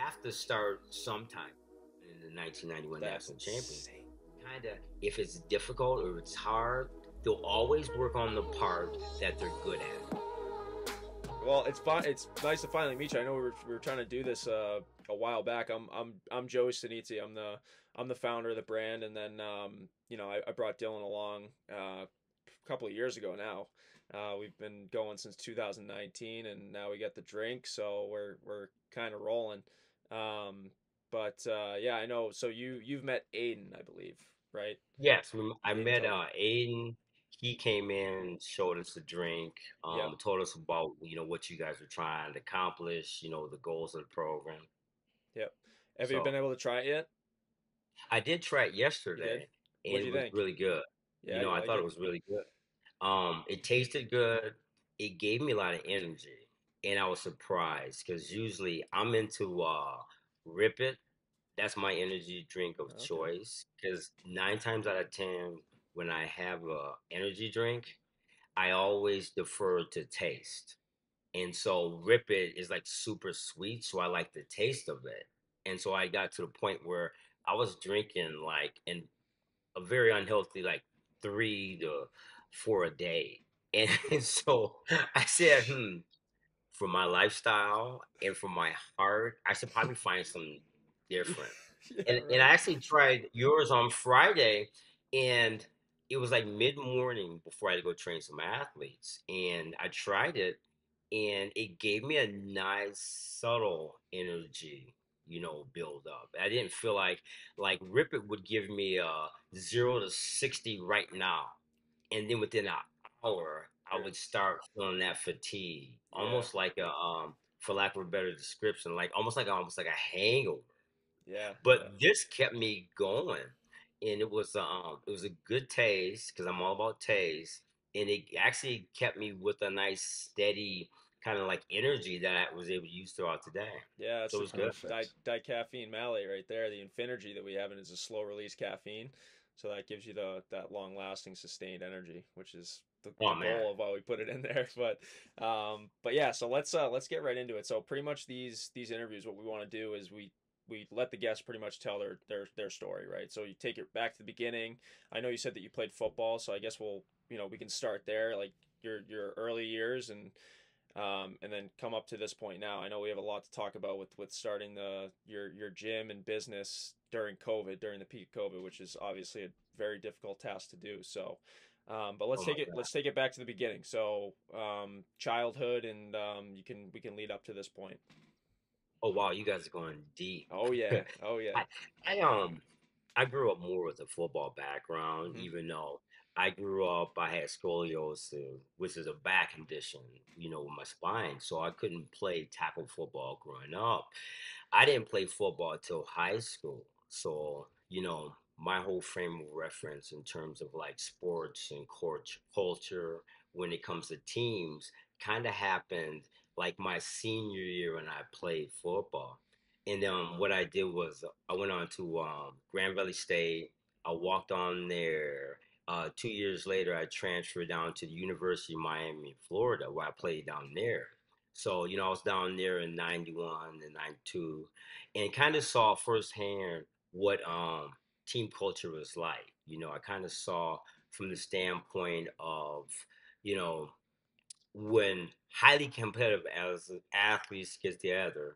have to start sometime in the 1991 That's national champion. insane. Kind of, if it's difficult or it's hard, they'll always work on the part that they're good at. Well, it's fine. It's nice to finally meet you. I know we were trying to do this a while back. I'm Joey Sinizzi. I'm the founder of the brand, and then I brought Dylan along a couple of years ago now. We've been going since 2019, and now we get the drink, so we're kind of rolling. Um, but yeah, I know. So you've met Aiden, I believe, right? Yes, I Aiden met told. Aiden. He came in, showed us a drink, Yep, told us about what you guys were trying to accomplish, the goals of the program. yep. Have you been So able to try it yet? I did try it You did. yesterday, and What'd it you was think? really good. Yeah, you I like thought it it? was really good. It tasted good. It gave me a lot of energy, and I was surprised because usually I'm into Rip It. That's my energy drink of Okay. choice. Because 9 times out of 10, when I have a energy drink, I always defer to taste. And so Rip It is like super sweet, so I like the taste of it. And so I got to the point where I was drinking like in a very unhealthy like 3 to 4 a day. And, so I said, for my lifestyle and for my heart, I should probably find something different. Yeah, And I right. actually tried yours on Friday, and it was like mid morning before I had to go train some athletes. And I tried it, and it gave me a nice, subtle energy, build up. I didn't feel like Rip It would give me a 0 to 60 right now, and then within an hour, I Sure. would start feeling that fatigue, Yeah, almost like for lack of a better description, like almost like a hangover. yeah, yeah. But this kept me going, and it was a good taste because I'm all about taste, and it actually kept me with a nice steady kind of like energy that I was able to use throughout the day. Yeah, it's So it the was good. dicaffeine malate right there. The Infinergy that we have is a slow release caffeine, so that gives you that long lasting sustained energy, which is the Oh man. goal of why we put it in there. But yeah, so let's get right into it. So pretty much these interviews, what we want to do is we let the guests pretty much tell their story, right? So you take it back to the beginning. I know you said that you played football, so I guess we can start there, like your early years and then come up to this point now. I know we have a lot to talk about with starting your gym and business during COVID, during the peak of COVID, which is obviously a very difficult task to do. So, but Oh let's my take it God. let's take it back to the beginning. So, childhood, and we can lead up to this point. Oh wow, you guys are going deep. Oh yeah, oh yeah. I I grew up more with a football background, Hmm. even though I grew up, I had scoliosis, which is a back condition, with my spine. So I couldn't play tackle football growing up. I didn't play football till high school. So, my whole frame of reference in terms of like sports and culture when it comes to teams kind of happened like my senior year when I played football. And what I did was I went on to Grand Valley State. I walked on there. 2 years later, I transferred down to the University of Miami, Florida, where I played down there. So, I was down there in 91 and 92 and kind of saw firsthand what team culture was like. I kind of saw from the standpoint of, you know, when highly competitive as athletes get together,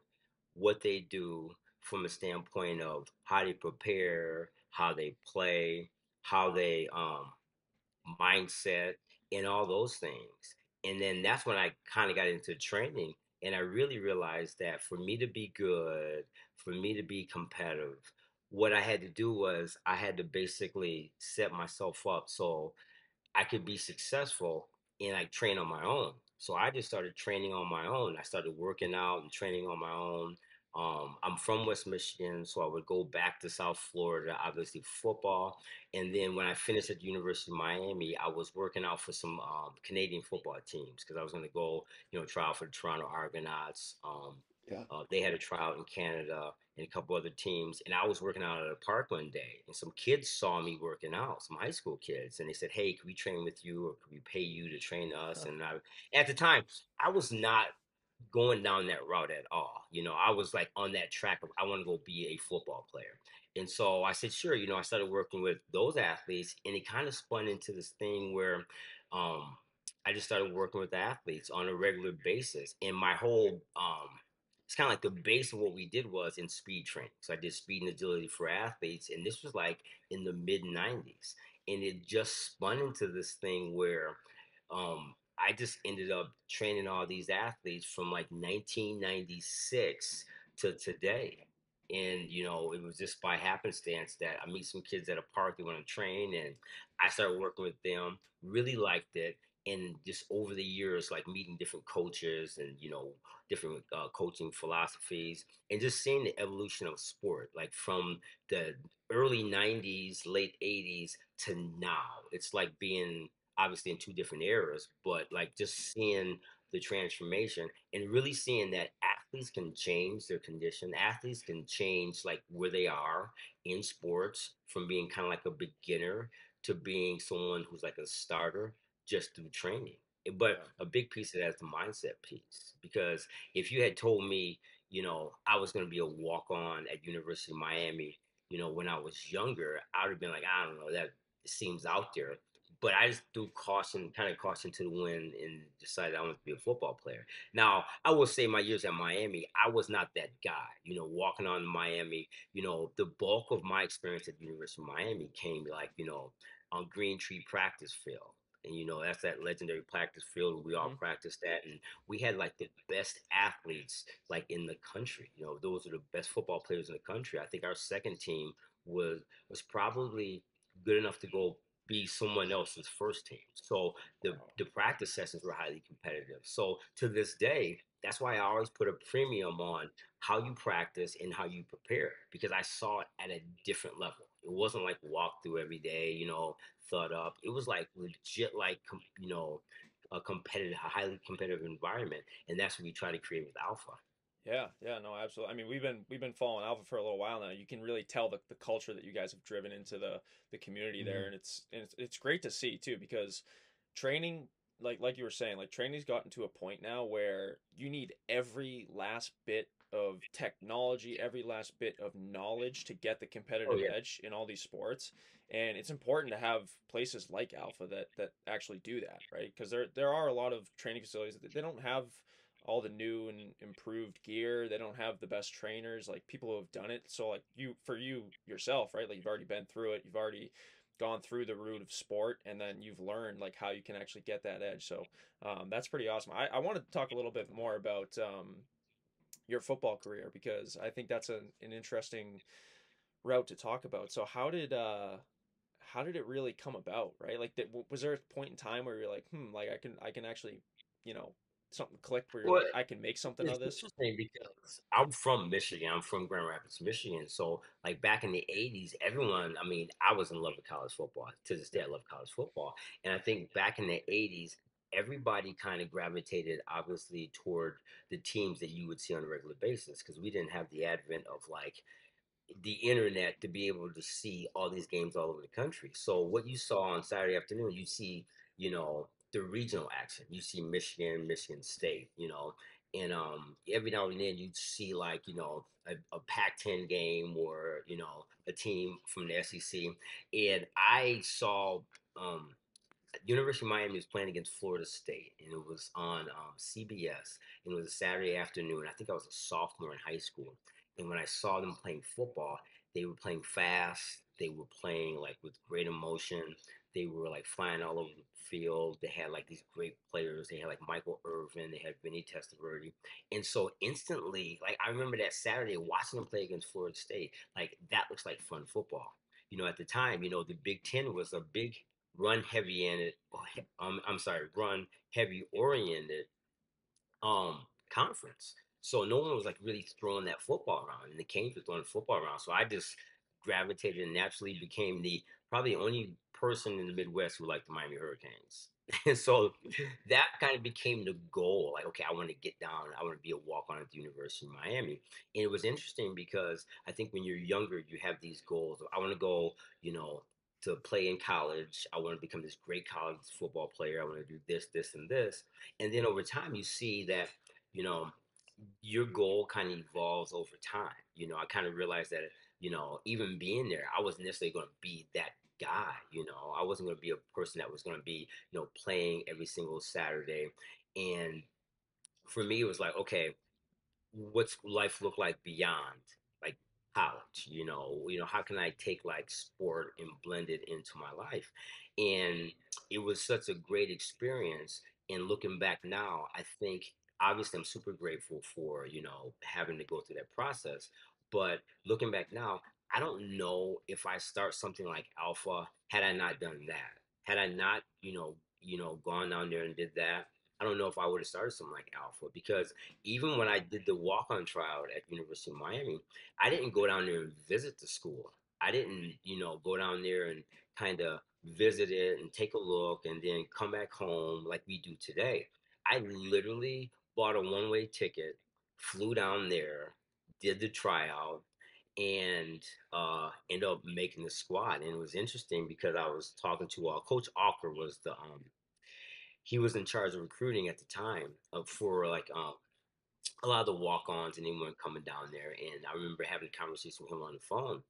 what they do from a standpoint of how they prepare, how they play, how they mindset, and all those things. And then that's when I kind of got into training, and I really realized that for me to be good, for me to be competitive, what I had to do was I had to basically set myself up so I could be successful and like train on my own. So I just started training on my own. I started working out and training on my own. I'm from West Michigan, so I would go back to South Florida, obviously football. And then when I finished at the University of Miami, I was working out for some Canadian football teams because I was going to go, try out for the Toronto Argonauts. Yeah. They had a tryout in Canada and a couple other teams. And I was working out at a park one day, and some kids saw me working out, some high school kids, and they said, "Hey, can we train with you, or could we pay you to train us?" And at the time, I was not. going down that route at all. I was like on that track of I want to go be a football player. And so I said, sure, I started working with those athletes, and it kind of spun into this thing where um, I just started working with the athletes on a regular basis. And my whole, it's kind of like the base of what we did was in speed training. So I did speed and agility for athletes. And this was like in the mid 90s. And it just spun into this thing where I just ended up training all these athletes from like 1996 to today. And, it was just by happenstance that I meet some kids at a park, they want to train, and I started working with them, really liked it. And just over the years, like meeting different coaches and, different coaching philosophies, and just seeing the evolution of sport, like from the early 90s, late 80s to now. It's like being obviously in two different eras, but like just seeing the transformation and really seeing that athletes can change their condition. Athletes can change like where they are in sports from being kind of like a beginner to being someone who's like a starter just through training. But Yeah. a big piece of that is the mindset piece. Because if you had told me, I was going to be a walk on at University of Miami, when I was younger, I would have been like, I don't know, that seems out there. But I just threw caution to the wind, and decided I wanted to be a football player. Now, I will say my years at Miami, I was not that guy. Walking on Miami, the bulk of my experience at the University of Miami came like, on Green Tree practice field. And that's that legendary practice field where we all Hmm. practiced at. And we had like the best athletes like in the country. Those are the best football players in the country. I think our second team was was probably good enough to go be someone else's first team. So Wow. the practice sessions were highly competitive. So to this day, that's why I always put a premium on how you practice and how you prepare, because I saw it at a different level. It wasn't like walk through every day, thought up. It was like legit, like a highly competitive environment, and that's what we try to create with Alpha. Yeah, yeah, no, absolutely. I mean, we've been following Alpha for a little while now. You can really tell the culture that you guys have driven into the community there, Mm-hmm. and it's great to see too because training, like you were saying, like training's gotten to a point now where you need every last bit of technology, every last bit of knowledge to get the Oh competitive yeah. edge in all these sports. And it's important to have places like Alpha that actually do that, right? Because there are a lot of training facilities that they don't have all the new and improved gear. They don't have the best trainers, like people who have done it. So like you yourself, right? Like you've already been through it. You've already gone through the route of sport, and then you've learned like how you can actually get that edge. So that's pretty awesome. I want to talk a little bit more about your football career because I think that's an interesting route to talk about. So how did it really come about, right? Like, was there a point in time where you're like, like I can actually, you know, something clicked where you're Well, like, I can make something it's of this? interesting because I'm from Michigan. I'm from Grand Rapids, Michigan. So, like back in the '80s, everyone, I mean, I was in love with college football. To this day, Yeah. I love college football. And I think back in the '80s, everybody kind of gravitated, obviously, toward the teams that you would see on a regular basis, because we didn't have the advent of like the internet to be able to see all these games all over the country. So what you saw on Saturday afternoon, you see, the regional action. You see Michigan, Michigan State, and every now and then you'd see like, a Pac-10 game or, a team from the SEC. And I saw um University of Miami was playing against Florida State, and it was on CBS. And it was a Saturday afternoon. I think I was a sophomore in high school. And when I saw them playing football, they were playing fast. They were playing like with great emotion. They were like flying all over the field. They had like these great players. They had like Michael Irvin. They had Vinny Testaverde. And so instantly, like I remember that Saturday watching them play against Florida State. Like that looks like fun football. At the time, the Big Ten was a big run heavy in it. I'm sorry, run heavy oriented conference. So no one was like really throwing that football around, and the Canes were throwing the football around. So I just gravitated and naturally became the probably only person in the Midwest who liked the Miami Hurricanes. And so that kind of became the goal. Like, okay, I want to get down. I want to be a walk on at the University of Miami. And it was interesting because I think when you're younger, you have these goals. I want to go, to play in college. I want to become this great college football player. I want to do this, this, and this. And then over time, you see that you know, your goal kind of evolves over time. I kind of realized that, even being there, I wasn't necessarily going to be that guy. I wasn't going to be a person that was going to be, playing every single Saturday. And for me, it was like, okay, what's life look like beyond like college? How can I take like sport and blend it into my life? And it was such a great experience. And looking back now, I think obviously I'm super grateful for having to go through that process. But looking back now, I don't know if I start something like Alpha had I not done that. Had I not, gone down there and did that, I don't know if I would have started something like Alpha, because even when I did the walk-on tryout at University of Miami, I didn't go down there and visit the school. I didn't, go down there and kind of visit it and take a look and then come back home like we do today. I literally bought a one-way ticket, flew down there, did the tryout, and ended up making the squad. And it was interesting because I was talking to Coach Alker was the he was in charge of recruiting at the time for like a lot of the walk-ons and anyone coming down there. And I remember having a conversation with him on the phone,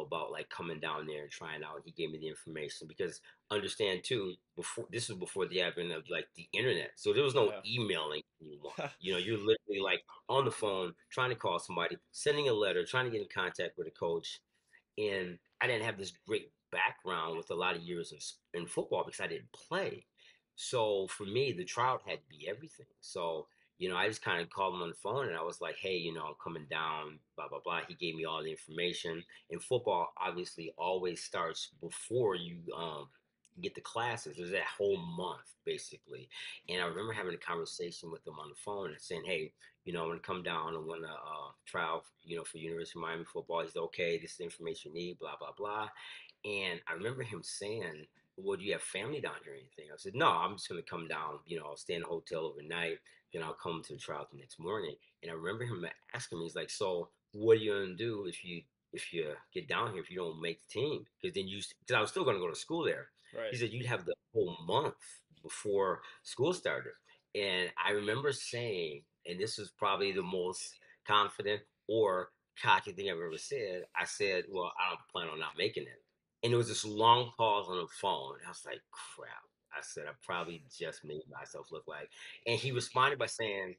about like coming down there and trying out. He gave me the information because understand too, before this was before the advent of like the internet. So there was no Yeah. emailing anyone. You're literally like on the phone trying to call somebody, sending a letter, trying to get in contact with a coach. And I didn't have this great background with a lot of years in football because I didn't play. So for me, the tryout had to be everything. So I just kind of called him on the phone and I was like, hey, I'm coming down, blah, blah, blah. He gave me all the information. And football obviously always starts before you get the classes. There's that whole month, basically. And I remember having a conversation with him on the phone and saying, hey, I want to come down and want to try out, for University of Miami football. He's okay. This is the information you need, blah, blah, blah. And I remember him saying, well, do you have family down here or anything? I said, no, I'm just going to come down, I'll stay in a hotel overnight. Then I'll come to the trial the next morning. And I remember him asking me, he's like, so what are you going to do if you get down here, if you don't make the team? Because then because I was still going to go to school there. He Right. said, you'd have the whole month before school started. And I remember saying, and this was probably the most confident or cocky thing I've ever said. I said, well, I don't plan on not making it. And there was this long pause on the phone. I was like, crap. I said, I probably just made myself look like. And he responded by saying,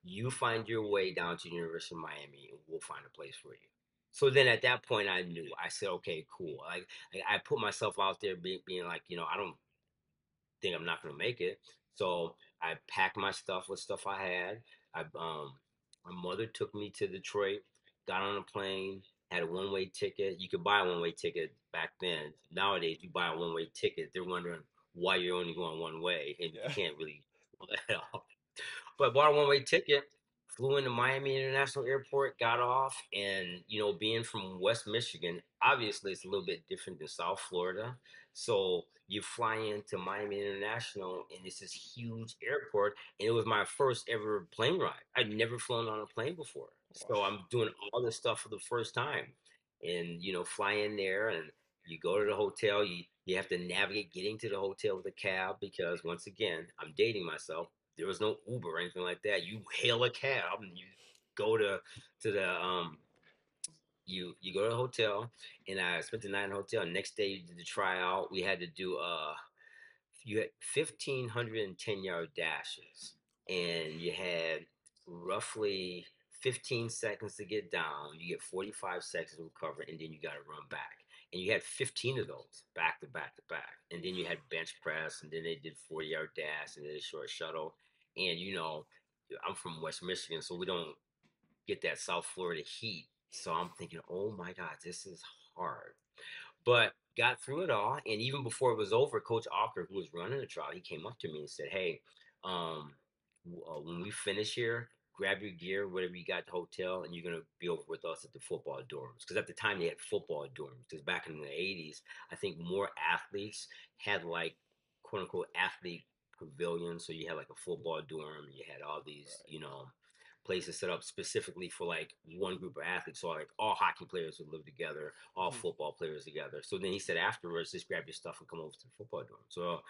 you find your way down to the University of Miami and we'll find a place for you. So then at that point, I knew. I said, okay, cool. Like I put myself out there being like, I don't think I'm not going to make it. So I packed my stuff with stuff I had. My mother took me to Detroit, got on a plane, had a one-way ticket. You could buy a one-way ticket back then. Nowadays, you buy a one-way ticket, they're wondering why you're only going one way, and you Yeah. can't really pull that off. But bought a one-way ticket, flew into Miami International Airport, got off, and being from West Michigan, obviously it's a little bit different than South Florida. So you fly into Miami International, and it's this huge airport, and it was my first ever plane ride. I'd never flown on a plane before, Wow. so I'm doing all this stuff for the first time, and fly in there and you go to the hotel. You have to navigate getting to the hotel with a cab because once again, I'm dating myself. There was no Uber or anything like that. You hail a cab and you go to the you go to the hotel, and I spent the night in the hotel. Next day you did the tryout. We had to do you had 1,510-yard dashes, and you had roughly 15 seconds to get down. You get 45 seconds to recover, and then you got to run back. And you had 15 of those back to back to back. And then you had bench press, and then they did 40-yard dash, and then a short shuttle. And I'm from West Michigan, so we don't get that South Florida heat. So I'm thinking, oh my God, this is hard. But got through it all, and even before it was over, Coach Alker, who was running the trial, he came up to me and said, "Hey, um, when we finish here, grab your gear, whatever you got at the hotel, and you're gonna be over with us at the football dorms." Because at the time they had football dorms. Because back in the '80s, I think more athletes had like quote unquote athlete pavilions. So you had like a football dorm, you had all these, Right. places set up specifically for like one group of athletes. So like all hockey players would live together, all Mhm. football players together. So then he said afterwards, just grab your stuff and come over to the football dorm. So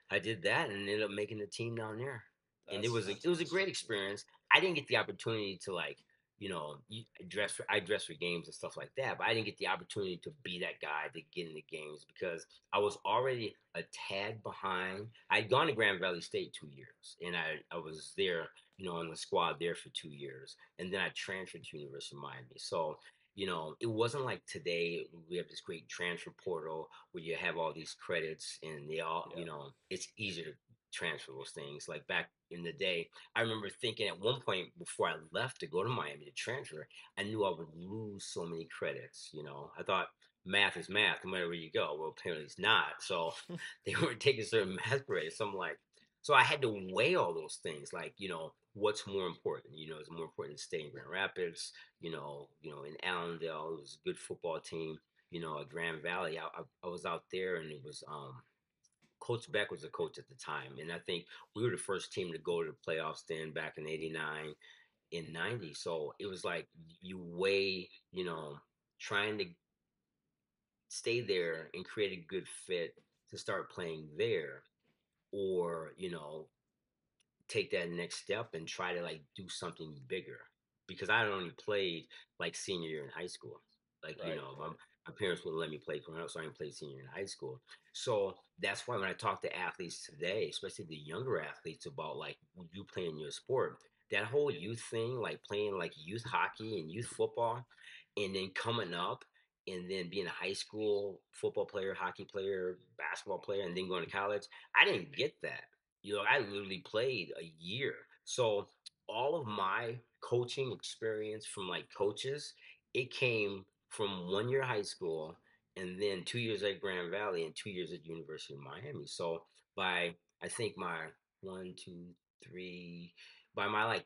I did that and ended up making the team down there. and That's it was a awesome. great experience. I didn't get the opportunity to like, I dress for games and stuff like that, but I didn't get the opportunity to be that guy to get in the games because I was already a tad behind. I'd gone to Grand Valley State 2 years, and I was there, on the squad there for 2 years, and then I transferred to University of Miami. So it wasn't like today we have this great transfer portal where you have all these credits and they all, Yeah. it's easier to transfer those things. Like back in the day, I remember thinking at one point before I left to go to Miami to transfer, I knew I would lose so many credits. I thought math is math no matter where you go. Well, apparently it's not. So they weren't taking certain math grades. So I'm like, so I had to weigh all those things, like what's more important. It's more important to stay in Grand Rapids. In Allendale, it was a good football team. At Grand Valley, I was out there, and it was Coach Beck was the coach at the time, and I think we were the first team to go to the playoffs then back in '89, in '90. So it was like you weigh, trying to stay there and create a good fit to start playing there, or take that next step and try to like do something bigger because I had only played like senior year in high school. Like, Right. Right. my parents wouldn't let me play growing up, so I didn't play senior in high school. So that's why when I talk to athletes today, especially the younger athletes, about like you playing your sport, that whole youth thing, like playing like youth hockey and youth football, and then coming up and then being a high school football player, hockey player, basketball player, and then going to college, I didn't get that. I literally played a year. So all of my coaching experience from like coaches, it came from 1 year high school and then 2 years at Grand Valley and 2 years at University of Miami. So by I think my one, two, three, by my like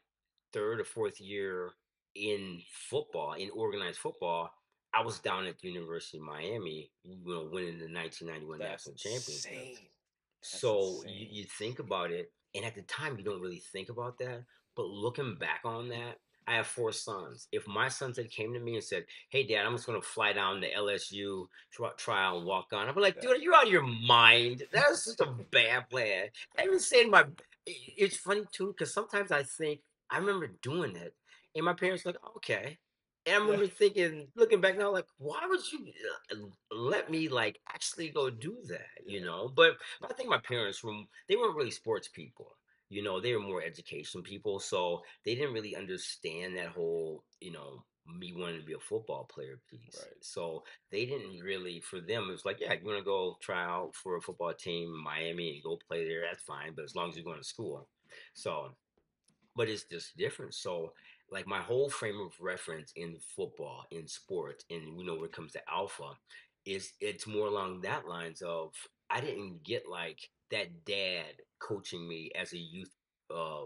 third or fourth year in football, in organized football, I was down at the University of Miami, winning the 1991 That's national championship. insane. That's So you, insane. you think about it, and at the time you don't really think about that. But looking back on that, I have four sons. If my sons had came to me and said, "Hey, Dad, I'm just going to fly down to LSU, try out and walk on," I'd be like, Yeah. "Dude, are you out of your mind? That's just a bad plan." I even say to my, it's funny too because sometimes I think I remember doing it, and my parents like, "Okay." And I Yeah. remember thinking, looking back now, like, why would you let me like actually go do that, Yeah. But I think my parents they weren't really sports people. They were more education people, so they didn't really understand that whole, me wanting to be a football player piece. Right. So they didn't really, for them, it was like, yeah, you want to go try out for a football team in Miami and go play there, that's fine, but as long as you're going to school. So but it's just different. So, like my whole frame of reference in football, in sports, and when it comes to alpha, it's more along that lines of I didn't get like that dad coaching me as a youth uh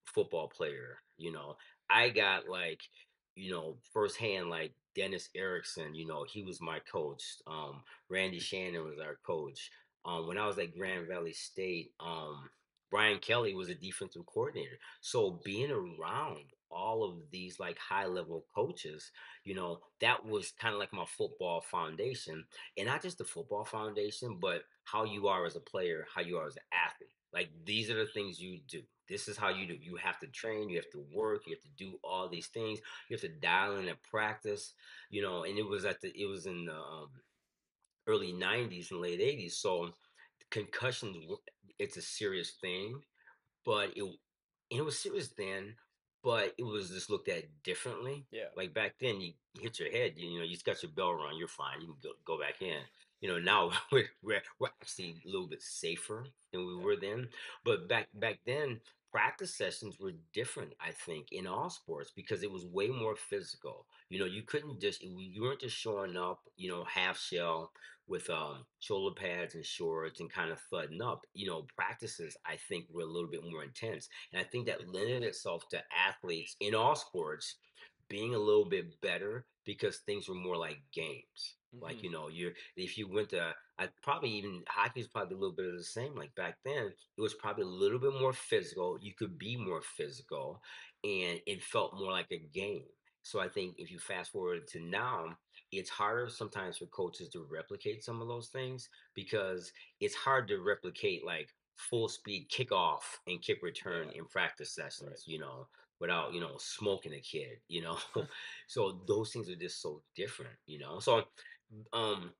football player. I got like, firsthand like Dennis Erickson, he was my coach. Randy Shannon was our coach. When I was at Grand Valley State, Brian Kelly was a defensive coordinator. So being around all of these like high level coaches, that was kind of like my football foundation. And not just the football foundation, but how you are as a player, how you are as an athlete. Like these are the things you do. This is how you do. You have to train, you have to work, you have to do all these things. You have to dial in and practice, and it was in the early 90s and late 80s. So concussions, it's a serious thing, but it was serious then, but it was just looked at differently. Yeah. Like back then, you hit your head, you just got your bell rung, you're fine, you can go back in. Now we're actually a little bit safer than we Yeah. were then. But back then, practice sessions were different. I think in all sports because it was way more physical. You couldn't just you weren't just showing up, half shell with shoulder pads and shorts and kind of thudding up. Practices I think were a little bit more intense, and I think that lended itself to athletes in all sports being a little bit better because things were more like games. Like Hmm. you if you went to I probably even hockey is probably a little bit of the same. Like back then, it was probably a little bit more physical. You could be more physical, and it felt more like a game. So I think if you fast forward to now, it's harder sometimes for coaches to replicate some of those things because it's hard to replicate like full speed kickoff and kick return Yeah. in practice Right. sessions, without, smoking a kid, So those things are just so different, So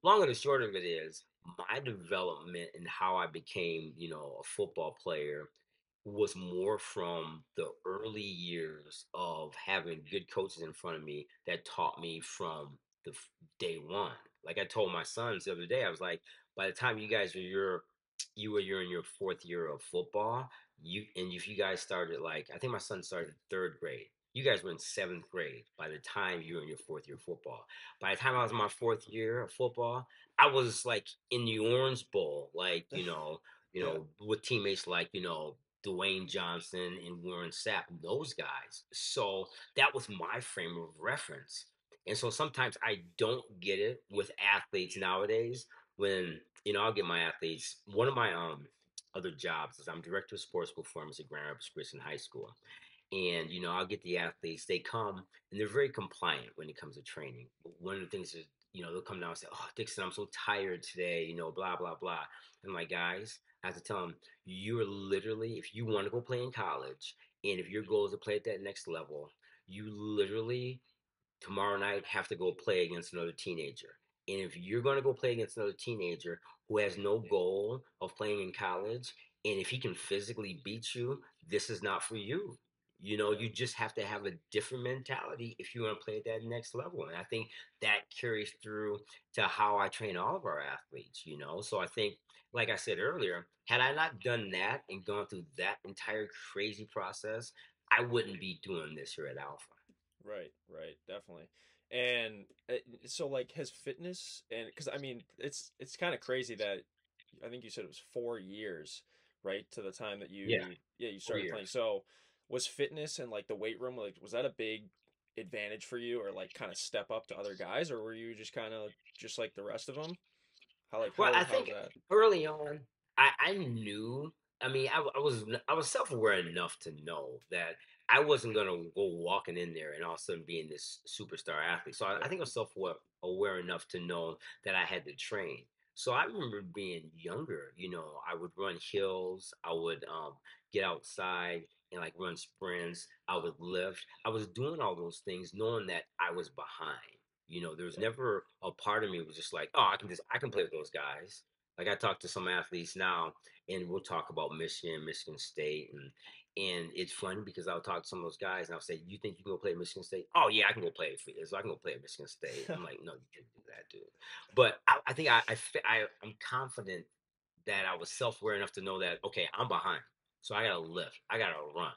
long and the short of it is my development and how I became, a football player was more from the early years of having good coaches in front of me that taught me from day one. Like I told my sons the other day, I was like, by the time you're in your fourth year of football, if you guys started, like, I think my son started third grade. You guys were in seventh grade by the time you were in your fourth year of football. By the time I was in my fourth year of football, I was like in the Orange Bowl, like, Yeah. with teammates like, Dwayne Johnson and Warren Sapp, those guys. So that was my frame of reference. And so sometimes I don't get it with athletes nowadays when, I'll get my athletes. One of my other jobs is I'm director of sports performance at Grand Rapids Christian High School. And, I'll get the athletes, they come and they're very compliant when it comes to training. But one of the things is, they'll come down and say, "Oh, Dixon, I'm so tired today, blah, blah, blah." And my guys, I have to tell them, you're literally, if you want to go play in college and if your goal is to play at that next level, you literally tomorrow night have to go play against another teenager. And if you're going to go play against another teenager who has no goal of playing in college, and if he can physically beat you, this is not for you. Yeah. You just have to have a different mentality if you want to play at that next level. And I think that carries through to how I train all of our athletes. So I think, like I said earlier, had I not done that and gone through that entire crazy process, I wouldn't be doing this here at Alpha. Right, right, definitely. And so like has fitness and because I mean it's kind of crazy that I think you said it was 4 years, right, to the time that Yeah, you four started playing. years. So was fitness and like the weight room like was that a big advantage for you or like kind of step up to other guys or were you just kind of just like the rest of them? How like Well, I how was think that? early on, I knew. I mean, I was self aware enough to know that I wasn't gonna go walking in there and all of a sudden being this superstar athlete. So I Yeah. think I was self aware enough to know that I had to train. So I remember being younger. I would run hills. I would get outside and like run sprints. I would lift. I was doing all those things knowing that I was behind. There was Yeah. never a part of me was just like, oh, I can play with those guys. Like I talk to some athletes now, and we'll talk about Michigan, Michigan State, and it's funny because I'll talk to some of those guys, and I'll say, "You think you can go play at Michigan State?" "Oh yeah, I can go play for you. So I can go play at Michigan State." I'm like, "No, you can't do that, dude." But I think I'm confident that I was self aware enough to know that okay, I'm behind, so I gotta lift, I gotta run.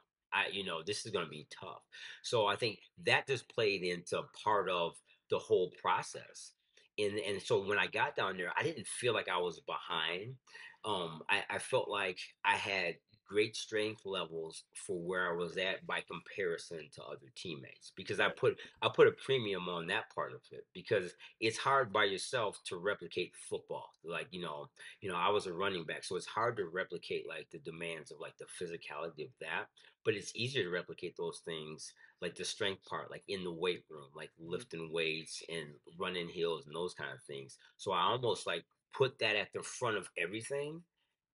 This is gonna be tough. So I think that just played into part of the whole process. And so when I got down there, I didn't feel like I was behind. I felt like I had great strength levels for where I was at by comparison to other teammates because Right. I put a premium on that part of it because it's hard by yourself to replicate football. Like, I was a running back, so it's hard to replicate like the demands of like the physicality of that. But it's easier to replicate those things like the strength part, like in the weight room, like Hmm. lifting weights and running hills and those kind of things. So I almost like put that at the front of everything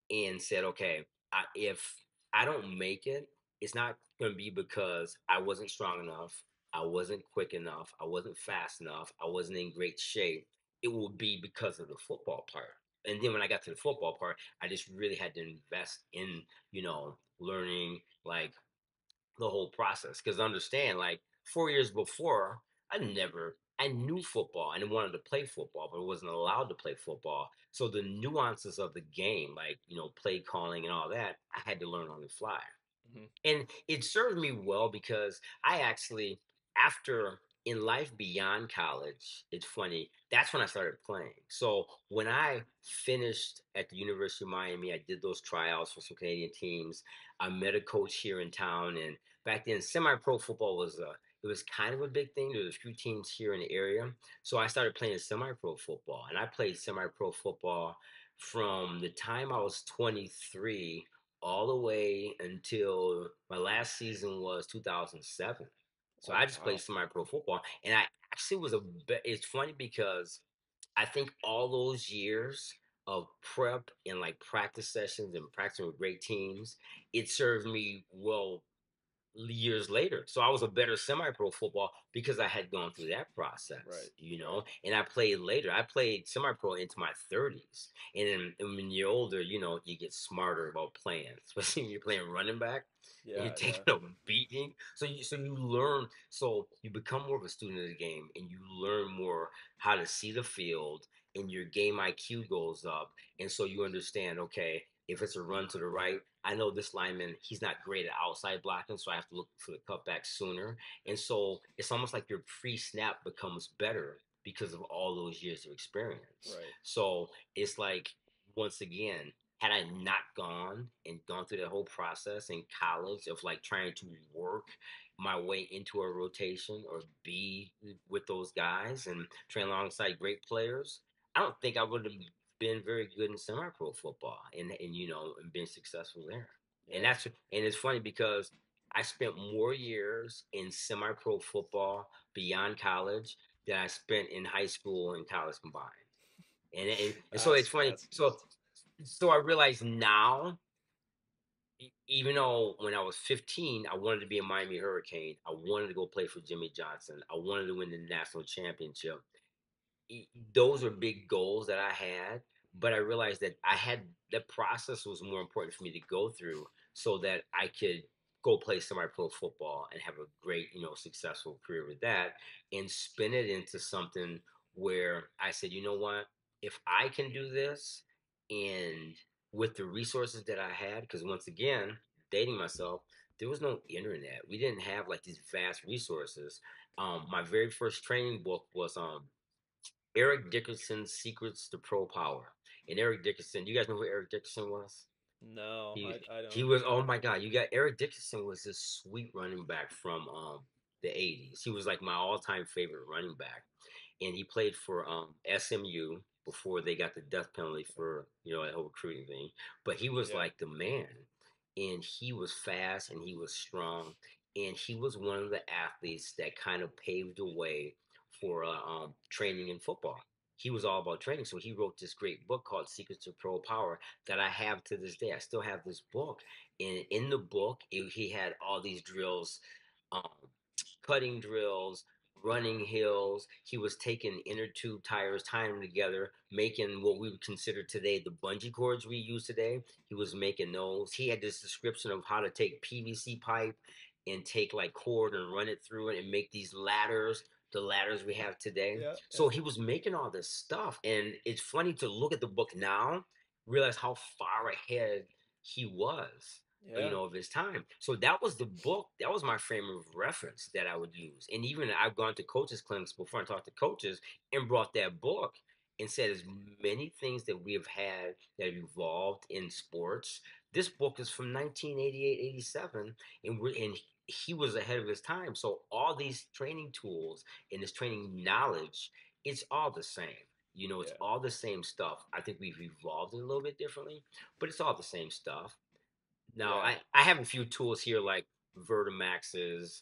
and said, okay, if I don't make it, it's not going to be because I wasn't strong enough, I wasn't quick enough, I wasn't fast enough, I wasn't in great shape. It will be because of the football part. And then when I got to the football part, I just really had to invest in, learning like the whole process. Because understand, like 4 years before, I knew football and wanted to play football, but wasn't allowed to play football. So the nuances of the game, like, play calling and all that, I had to learn on the fly. Hmm. And it served me well because I actually, after in life beyond college, it's funny, that's when I started playing. So when I finished at the University of Miami, I did those tryouts for some Canadian teams. I met a coach here in town, and back then, semi-pro football was it was kind of a big thing. There was a few teams here in the area, so I started playing semi-pro football, and I played semi-pro football from the time I was 23 all the way until my last season was 2007. So Oh I just played wow. semi-pro football, and I actually was it's funny because I think all those years of prep and like practice sessions and practicing with great teams, it served me well years later. So I was a better semi-pro football because I had gone through that process, Right. Right. and I played later. I played semi-pro into my 30s. And when you're older, you get smarter about playing, especially when you're playing running back and you're Yeah. taking Yeah. a beating. So you learn, so you become more of a student of the game and you learn more how to see the field and your game IQ goes up. And so you understand, okay, if it's a run to the right, I know this lineman, he's not great at outside blocking, so I have to look for the cutback sooner. And so it's almost like your pre snap becomes better because of all those years of experience. Right. So it's like, once again, had I not gone through that whole process in college of like trying to work my way into a rotation or be with those guys and train alongside great players, I don't think I would have been very good in semi-pro football and been successful there. And Yeah. that's and it's funny because I spent more years in semi-pro football beyond college than I spent in high school and college combined. And so it's funny. That's So nuts. so I realize now, even though when I was 15, I wanted to be a Miami Hurricane. I wanted to go play for Jimmy Johnson. I wanted to win the national championship. Those are big goals that I had, but I realized that I had that process was more important for me to go through so that I could go play semi-pro football and have a great, successful career with that and spin it into something where I said, you know what, if I can do this and with the resources that I had, because once again, dating myself, there was no internet. We didn't have like these vast resources. My very first training book was Eric Dickerson's Secrets to Pro Power. And Eric Dickerson, you guys know who Eric Dickerson was? No, He I he don't. was, oh my God, you got Eric Dickerson was this sweet running back from the 80s. He was like my all-time favorite running back. And he played for SMU before they got the death penalty for, that whole recruiting thing. But he was Yeah. like the man. And he was fast and he was strong. And he was one of the athletes that kind of paved the way for training in football. He was all about training. So he wrote this great book called Secrets of Pro Power that I have to this day. I still have this book. And in the book, he had all these drills, um, cutting drills, running hills. He was taking inner tube tires, tying them together, making what we would consider today the bungee cords we use today. He was making those. He had this description of how to take PVC pipe and take like cord and run it through it and make these ladders, the ladders we have today. Yeah. So Yeah. he was making all this stuff. And it's funny to look at the book now, realize how far ahead he was, Yeah. of his time. So that was the book, that was my frame of reference that I would use. And even I've gone to coaches clinics before and talked to coaches and brought that book and said, as many things that we have had that have evolved in sports, this book is from 1988, 87, and he was ahead of his time. So all these training tools and this training knowledge, it's all the same. It's Yeah. all the same stuff. I think we've evolved it a little bit differently, but it's all the same stuff. Now, Yeah. I have a few tools here like Vertimaxes.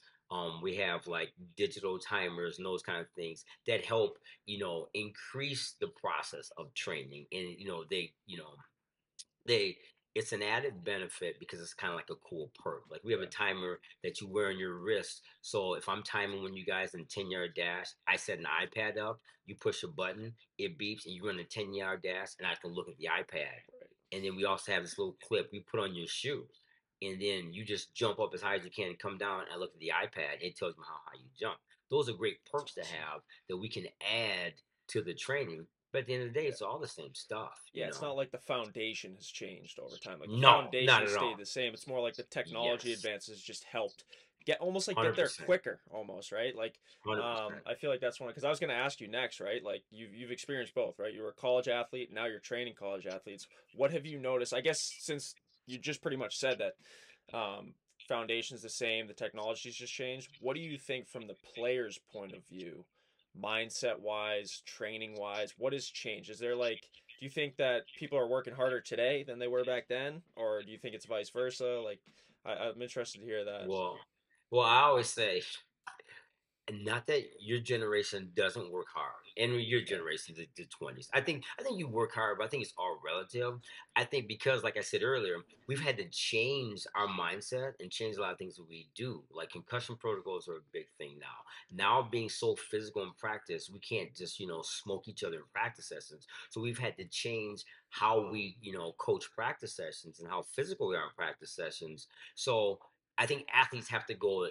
We have like digital timers and those kind of things that help, increase the process of training. And, they it's an added benefit because it's kind of like a cool perk. Like we have a Yeah. timer that you wear on your wrist. So if I'm timing when you guys in a 10-yard dash, I set an iPad up, you push a button, it beeps, and you run a 10-yard dash, and I can look at the iPad. Right. And then we also have this little clip we put on your shoe. And then you just jump up as high as you can and come down and look at the iPad. It tells me how high you jump. Those are great That's perks to awesome. have that we can add to the training. But at the end of the day, Yeah. it's all the same stuff, Yeah, it's not like the foundation has changed over time. Like the No, foundation not has at stayed all. the same. It's more like the technology Yes, advances just helped get almost like get there 100%, quicker, almost, right? Like, 100%. I feel like that's one because I was going to ask you next, right? Like you've experienced both, right? You were a college athlete, now you're training college athletes. What have you noticed? I guess since you just pretty much said that foundation's the same, the technology's just changed. What do you think from the player's point of view, mindset wise, training wise? What has changed? Is there like, do you think that people are working harder today than they were back then, or do you think it's vice versa? Like, I'm interested to hear that. Well, I always say And not that your generation doesn't work hard, and your Right. generation, the 20s. I think you work hard, but I think it's all relative. I think because, like I said earlier, we've had to change our mindset and change a lot of things that we do. Like concussion protocols are a big thing now. Now being so physical in practice, we can't just smoke each other in practice sessions. So we've had to change how we coach practice sessions and how physical we are in practice sessions. So I think athletes have to go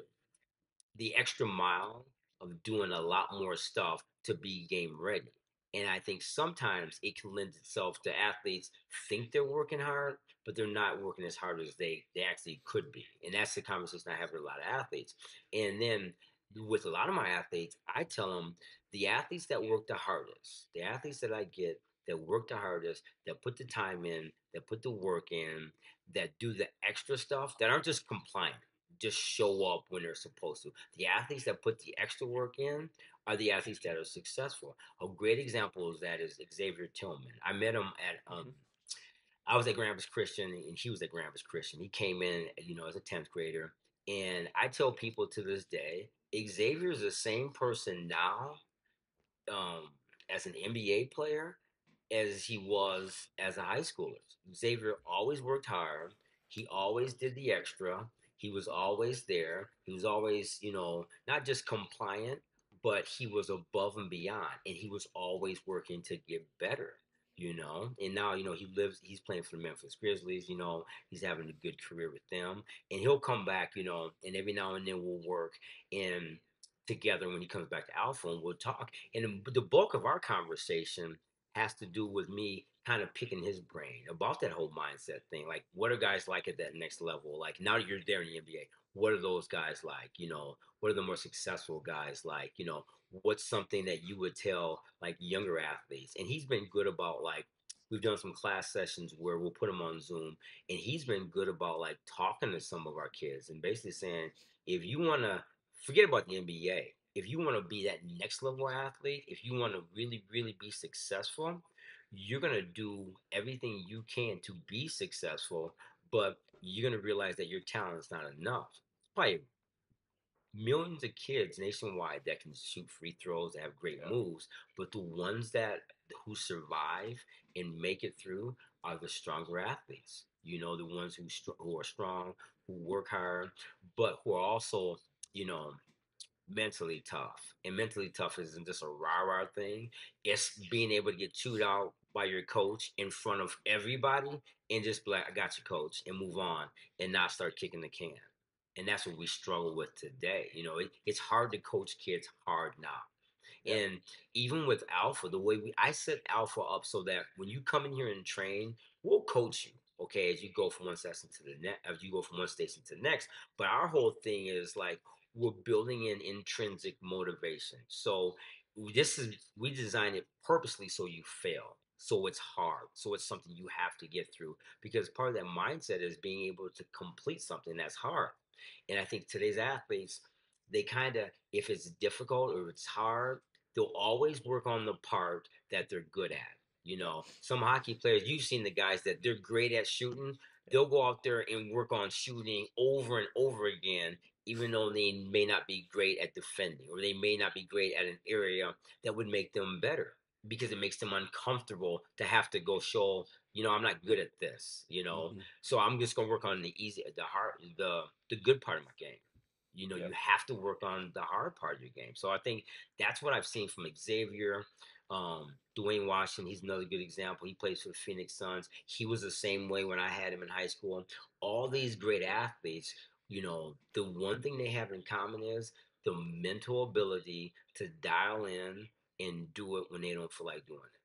the extra mile of doing a lot more stuff to be game ready. And I think sometimes it can lend itself to athletes think they're working hard, but they're not working as hard as they actually could be. And that's the conversation I have with a lot of athletes. And then with a lot of my athletes, I tell them the athletes that work the hardest, the athletes that I get that work the hardest, that put the time in, that put the work in, that do the extra stuff, that aren't just compliant, just show up when they're supposed to. The athletes that put the extra work in are the athletes that are successful. A great example of that is Xavier Tillman. I met him at Hmm. I was at Grambus Christian and he was at Grambus Christian. He came in, as a 10th grader. And I tell people to this day, Xavier is the same person now, um, as an NBA player as he was as a high schooler. Xavier always worked hard. He always did the extra. He was always there. He was always, not just compliant, but he was above and beyond. And he was always working to get better, And now, he's playing for the Memphis Grizzlies, he's having a good career with them. And he'll come back, and every now and then we'll work and together when he comes back to Alpha and we'll talk. And the bulk of our conversation has to do with me kind of picking his brain about that whole mindset thing. Like, what are guys like at that next level? Like, now that you're there in the NBA, what are those guys like? What are the more successful guys like? What's something that you would tell like younger athletes? And he's been good about like, we've done some class sessions where we'll put him on Zoom, and he's been good about like talking to some of our kids and basically saying, if you want to forget about the NBA, if you want to be that next level athlete, if you want to really, really be successful, you're going to do everything you can to be successful, but you're going to realize that your talent is not enough. Probably millions of kids nationwide that can shoot free throws, that have great Yeah. moves, but the ones that who survive and make it through are the stronger athletes. The ones who are strong, who work hard, but who are also, you know, mentally tough. And mentally tough isn't just a rah rah thing. It's being able to get chewed out by your coach in front of everybody and just be like, I got you, coach, and move on and not start kicking the can. And that's what we struggle with today. It's hard to coach kids hard now. Yeah. And even with Alpha, the way I set Alpha up so that when you come in here and train, we'll coach you. Okay, as you go from one session to the next, as you go from one station to the next. But our whole thing is like we're building in intrinsic motivation. So we design it purposely so you fail. So it's hard. So it's something you have to get through because part of that mindset is being able to complete something that's hard. And I think today's athletes, they kind of, if it's difficult or it's hard, they'll always work on the part that they're good at. Some hockey players, you've seen the guys that they're great at shooting, Yeah. they'll go out there and work on shooting over and over again, even though they may not be great at defending or they may not be great at an area that would make them better because it makes them uncomfortable to have to go show, I'm not good at this, Hmm. so I'm just gonna work on the easy, the hard, the good part of my game. You Yep. have to work on the hard part of your game. So I think that's what I've seen from Xavier. Dwayne Washington, he's another good example. He plays for the Phoenix Suns. He was the same way when I had him in high school. All these great athletes, the one thing they have in common is the mental ability to dial in and do it when they don't feel like doing it.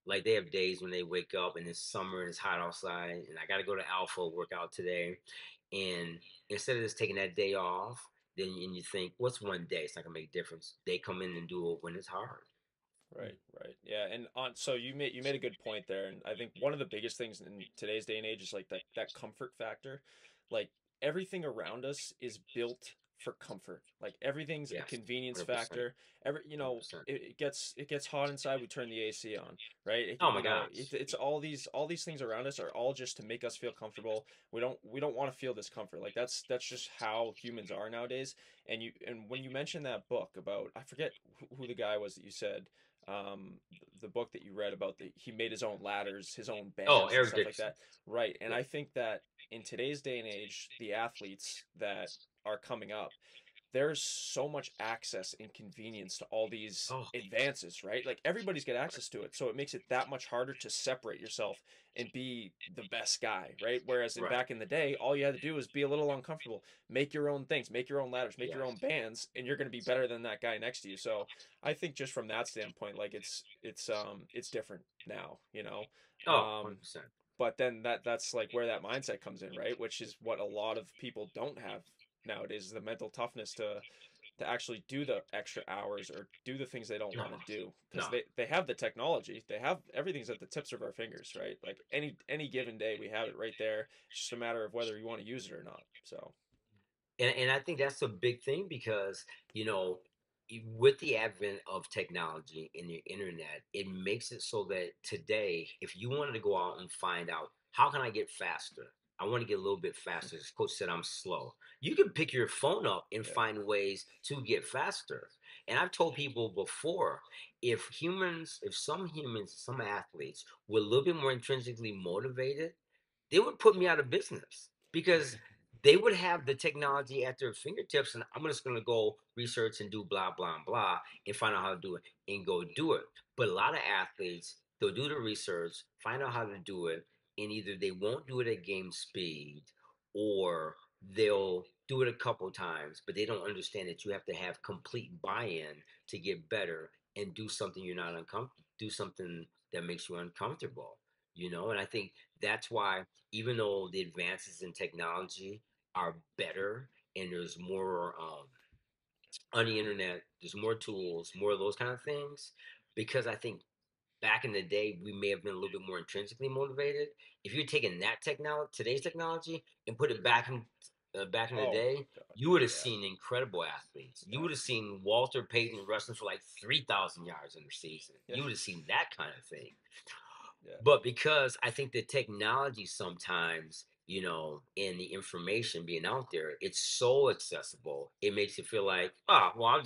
Like they have days when they wake up and it's summer and it's hot outside and I got to go to Alpha workout today. And instead of just taking that day off, then and you think, what's one day? It's not gonna make a difference. They come in and do it when it's hard. Right, right. Yeah, and on so you made a good point there, and I think one of the biggest things in today's day and age is like that comfort factor. Like everything around us is built for comfort. Like everything's a Yes, convenience 100%, factor. %. It gets hot inside, we turn the AC on, right? Oh my gosh. It's all these things around us are all just to make us feel comfortable. We don't want to feel discomfort. Like that's just how humans are nowadays. And when you mentioned that book about, I forget who the guy was that you said, the book that you read about, the he made his own ladders, his own Oh, bands and Eric stuff like Dixon. that. Right. And Yeah. I think that in today's day and age, the athletes that are coming up, there's so much access and convenience to all these Oh, advances, right? Like everybody's got access to it. So it makes it that much harder to separate yourself and be the best guy, right? Whereas in right. back in the day, all you had to do was be a little uncomfortable, make your own things, make your own ladders, make your own Yes. bands, and you're going to be better than that guy next to you. So I think just from that standpoint, like it's different now, you know. Oh, Um 100%. but then that's like where that mindset comes in, right? Which is what a lot of people don't have nowadays, is the mental toughness to actually do the extra hours or do the things they don't No, want to do, because no. they have the technology, they have everything's at the tips of our fingers, right? Like any given day we have it right there. It's just a matter of whether you want to use it or not. So And I think that's a big thing because, you know, with the advent of technology and the internet, it makes it so that today, if you wanted to go out and find out, how can I get faster? I want to get a little bit faster. As coach said, I'm slow. You can pick your phone up and yeah, find ways to get faster. And I've told people before, if some humans, some athletes were a little bit more intrinsically motivated, they would put me out of business because they would have the technology at their fingertips, and I'm just going to go research and do blah blah blah and find out how to do it and go do it. But a lot of athletes, they'll do the research, find out how to do it, and either they won't do it at game speed, or they'll do it a couple times, but they don't understand that you have to have complete buy-in to get better and do something you're not uncomfortable, do something that makes you uncomfortable. And I think that's why, even though the advances in technology are better and there's more on the internet, there's more tools, more of those kind of things, because I think back in the day we may have been a little bit more intrinsically motivated. If you're taking that technology, today's technology, and put it back in the oh day, god, you would have yeah, seen incredible athletes. You yeah, would have seen Walter Payton wrestling for like 3,000 yards in the season. yeah, You would have seen that kind of thing. yeah, But because I think the technology sometimes, and the information being out there, it's so accessible. It makes it feel like, oh, well,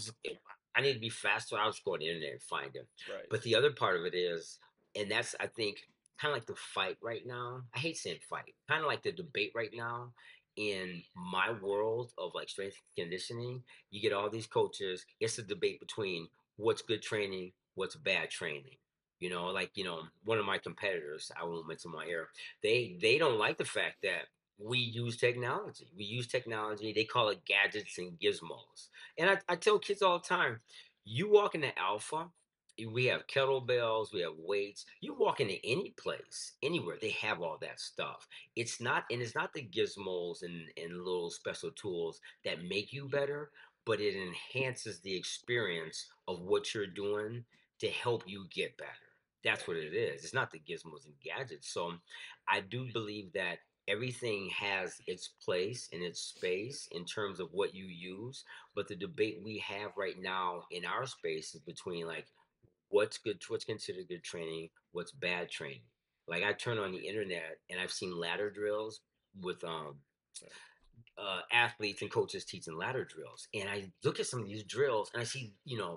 I need to be faster. I'll just go on the internet and find them. right, But the other part of it is, and that's, I think, kind of like the fight right now. I hate saying fight, kind of like the debate right now in my world of like strength and conditioning. You get all these coaches, it's a debate between what's good training, what's bad training. Like, one of my competitors, I won't mention my air, they don't like the fact that we use technology. We use technology. They call it gadgets and gizmos. And I tell kids all the time, you walk into Alpha, we have kettlebells, we have weights. You walk into any place, anywhere, they have all that stuff. It's not the gizmos and little special tools that make you better, but it enhances the experience of what you're doing to help you get better. That's right, what it is. It's not the gizmos and gadgets. So I do believe that everything has its place and its space in terms of what you use. But the debate we have right now in our space is between like what's considered good training, what's bad training. Like I turn on the internet and I've seen ladder drills with right. athletes and coaches teaching ladder drills. And I look at some of these drills and I see,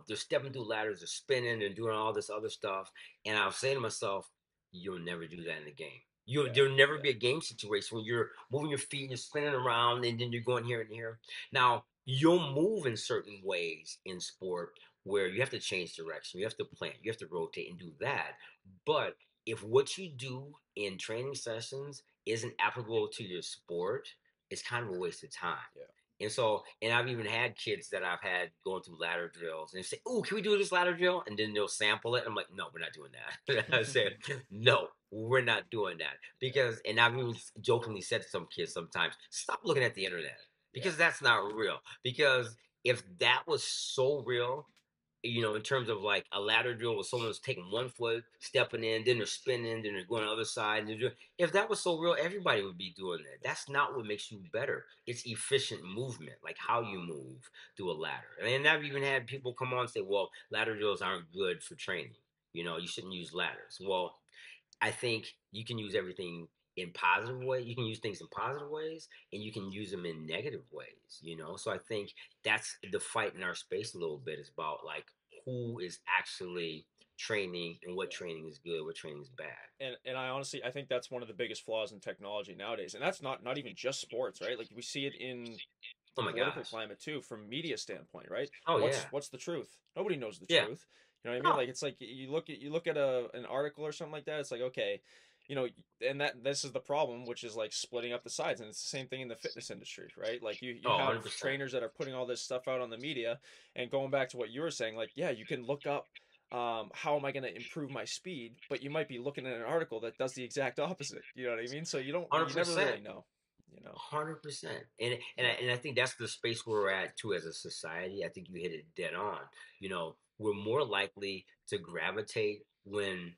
they're stepping through ladders, they're spinning and doing all this other stuff. And I'll say to myself, you'll never do that in a game. Yeah, There'll never yeah, be a game situation where you're moving your feet and you're spinning around and then you're going here and here. Now, you'll move in certain ways in sport where you have to change direction, you have to plant, you have to rotate and do that. But if what you do in training sessions isn't applicable to your sport, it's kind of a waste of time. yeah. And I've even had kids that I've had going through ladder drills and they say, "Oh, can we do this ladder drill?" And then they'll sample it. And I'm like, "No, we're not doing that." I said, "No, we're not doing that." Yeah, And I've even jokingly said to some kids sometimes, "Stop looking at the internet yeah, because that's not real." Because if that was so real, in terms of like a ladder drill where someone's taking one foot, stepping in, then they're spinning, then they're going to the other side. And they're doing, if that was so real, everybody would be doing that. That's not what makes you better. It's efficient movement, like how you move through a ladder. And I've even had people come on and say, well, ladder drills aren't good for training. You shouldn't use ladders. Well, I think you can use everything in positive way. You can use things in positive ways, and you can use them in negative ways. So I think that's the fight in our space a little bit. Is about like who is actually training and what Yeah. training is good, what training is bad. And I honestly I think that's one of the biggest flaws in technology nowadays, and that's not even just sports, right? Like we see it in Oh the my political gosh. climate too, from media standpoint, right? Oh What's yeah. what's the truth? Nobody knows the Yeah. truth. You know what I mean? No. Like it's like you look at an article or something like that. It's like okay, you know, and that this is the problem, which is like splitting up the sides, and it's the same thing in the fitness industry, right? Like you Oh, have 100%. trainers that are putting all this stuff out on the media, and going back to what you were saying, like yeah, you can look up how am I going to improve my speed? But you might be looking at an article that does the exact opposite. You know what I mean? So you never 100%. really know. You know? 100%. Yeah. And I think that's the space where we're at too as a society. I think you hit it dead on. We're more likely to gravitate when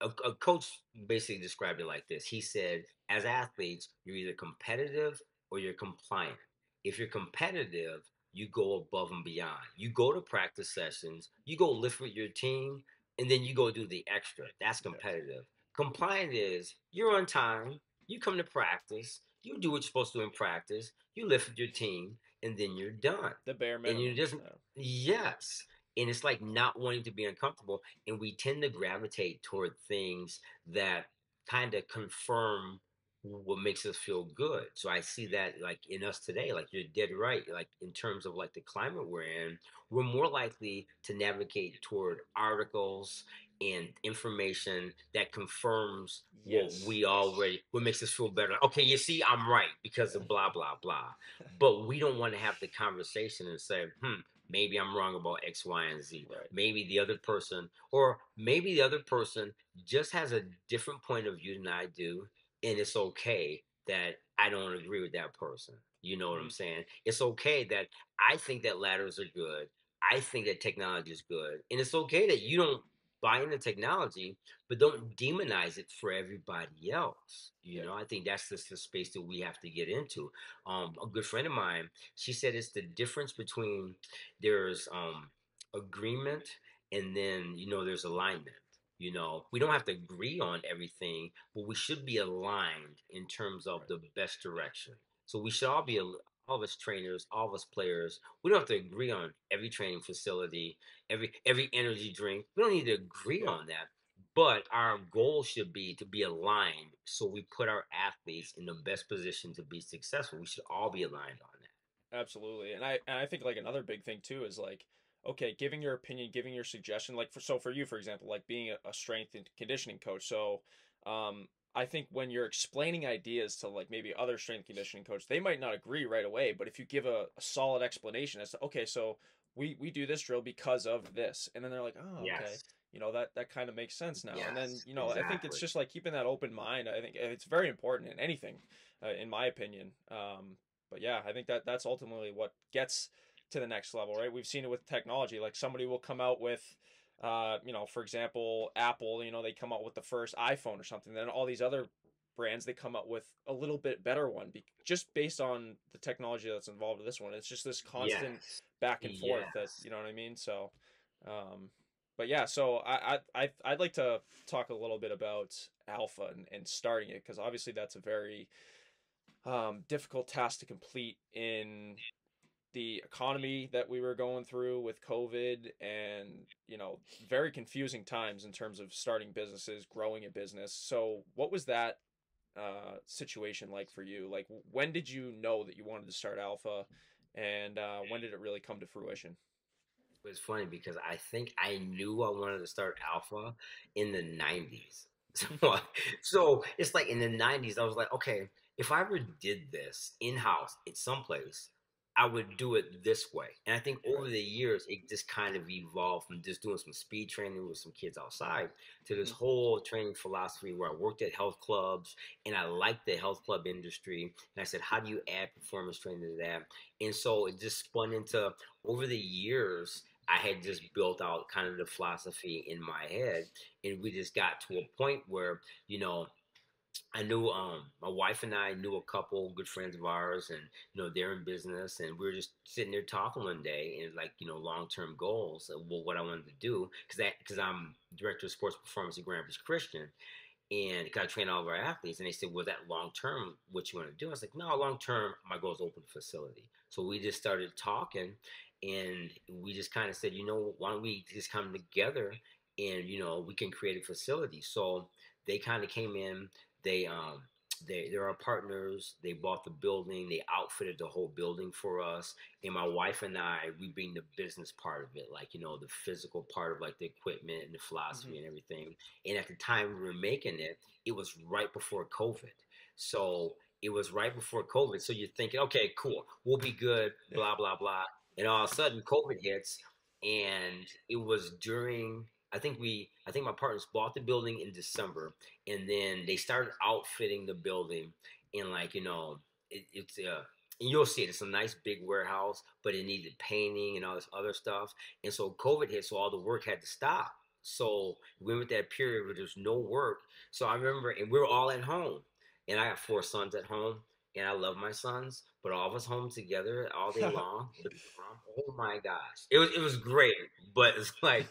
a coach basically described it like this. He said, as athletes, you're either competitive or you're compliant. If you're competitive, you go above and beyond. You go to practice sessions, you go lift with your team, and then you go do the extra. That's Yeah. competitive. Compliant is you're on time, you come to practice, you do what you're supposed to do in practice, you lift with your team, and then you're done. The bare And you minimum. just, Yeah. yes. And it's like not wanting to be uncomfortable, and we tend to gravitate toward things that kind of confirm what makes us feel good. So I see that like in us today, like you're dead right. Like in terms of like the climate we're in, we're more likely to navigate toward articles and information that confirms Yes. what makes us feel better. Okay, you see, I'm right because Yeah. of blah blah blah. But we don't want to have the conversation and say, maybe I'm wrong about X, Y, and Z. Right. Maybe the other person just has a different point of view than I do, and it's okay that I don't agree with that person. You know what I'm Hmm. saying? It's okay that I think that ladders are good. I think that technology is good, and it's okay that you don't buy into technology, but don't demonize it for everybody else. Yeah. I think that's just the space that we have to get into. A good friend of mine, she said it's the difference between there's agreement and then there's alignment. We don't have to agree on everything, but we should be aligned in terms of Right. the best direction. So we should all of us trainers, all of us players. We don't have to agree on every training facility, every energy drink. We don't need to agree Yeah. on that. But our goal should be to be aligned so we put our athletes in the best position to be successful. We should all be aligned on that. Absolutely. And I think like another big thing too is like okay, giving your opinion, giving your suggestion, like for you for example, like being a strength and conditioning coach. So, I think when you're explaining ideas to like maybe other strength conditioning coach, they might not agree right away, but if you give a solid explanation as to okay, so we do this drill because of this, and then they're like, "Oh, okay." Yes. That kind of makes sense now. And then, Yes, I think it's exactly. just like keeping that open mind. I think it's very important in anything, in my opinion. But yeah, I think that's ultimately what gets to the next level, right? We've seen it with technology. Like somebody will come out with, for example, Apple. They come out with the first iPhone or something. Then all these other brands they come up with a little bit better one, just based on the technology that's involved with this one. It's just this constant Yes. back and forth that Yes. you know what I mean. So, um, but yeah, so I'd like to talk a little bit about alpha and starting it because obviously that's a very difficult task to complete in the economy that we were going through with COVID and, very confusing times in terms of starting businesses, growing a business. So, what was that situation like for you? Like, when did you know that you wanted to start Alpha and when did it really come to fruition? It's funny because I think I knew I wanted to start Alpha in the 90s. So it's like in the 90s, I was like, okay, if I ever did this in house at someplace, I would do it this way. And I think over Right. the years, it just kind of evolved from just doing some speed training with some kids outside to this Hmm. whole training philosophy where I worked at health clubs and I liked the health club industry. And I said, how do you add performance training to that? And so it just spun into over the years. I had just built out kind of the philosophy in my head, and we just got to a point where, you know, I knew my wife and I knew a couple good friends of ours, and they're in business, and we were just sitting there talking one day, and like long term goals of what I wanted to do, because I'm director of sports performance at Grand Prix Christian, and because I train all of our athletes, and they said, "Well, that long term, what you want to do?" I was like, "No, long term, my goal is open a facility." So we just started talking, and we just kind of said, why don't we just come together, and we can create a facility. So they kind of came in. They they're our partners. They bought the building. They outfitted the whole building for us. And my wife and I, we bring the business part of it, like the physical part of like the equipment and the Hmm. philosophy and everything. And at the time we were making it, it was right before COVID. So it was right before COVID. So you're thinking, okay, cool, we'll be good, Yeah. blah, blah, blah. And all of a sudden COVID hits. And it was during, I think my partners bought the building in December, and then they started outfitting the building. And like, it's and you'll see it. It's a nice big warehouse, but it needed painting and all this other stuff. And so COVID hit, so all the work had to stop. So we went that period where there's no work. So I remember, and we were all at home, and I got four sons at home, and I love my sons, but all of us home together all day long. Oh my gosh, it was great, but it's like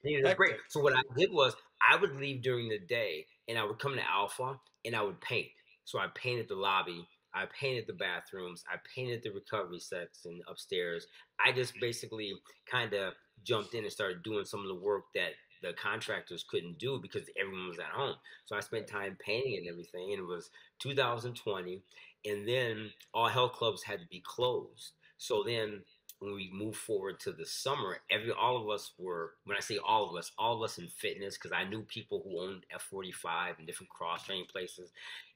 needed a break. Hectic. So what I did was I would leave during the day, and I would come to Alpha, and I would paint. So I painted the lobby, I painted the bathrooms, I painted the recovery section upstairs. I just basically kind of jumped in and started doing some of the work that the contractors couldn't do because everyone was at home. So I spent Right. time painting and everything, and it was 2020, and then all health clubs had to be closed. So then when we move forward to the summer, all of us were, when I say all of us in fitness, because I knew people who owned F45 and different cross training places,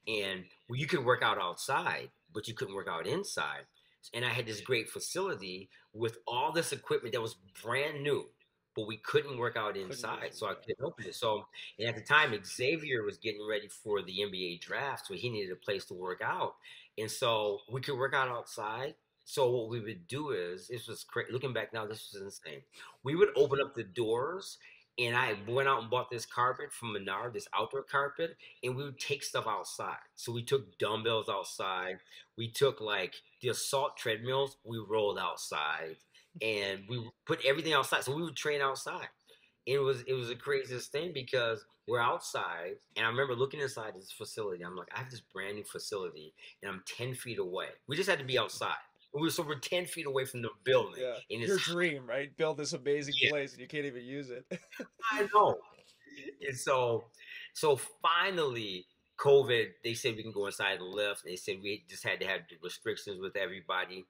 and well, you could work out outside, but you couldn't work out inside. And I had this great facility with all this equipment that was brand new, but we couldn't work out Couldn't use inside, it. so I Yeah. couldn't open it. So, and at the time, Xavier was getting ready for the NBA draft, so he needed a place to work out, and so we could work out outside. So what we would do is, this was crazy. Looking back now, this was insane. We would open up the doors, and I went out and bought this carpet from Menard, this outdoor carpet, and we would take stuff outside. So we took dumbbells outside. We took like the assault treadmills. We rolled outside, and we put everything outside. So we would train outside. It was the craziest thing because we're outside, and I remember looking inside this facility. I'm like, I have this brand new facility, and I'm 10 feet away. We just had to be outside. So we're 10 feet away from the building, Yeah. and Your it's dream, right? Build this amazing yeah, place and you can't even use it. I know. And so finally, COVID, they said we can go inside the lift. They said we just had to have the restrictions with everybody.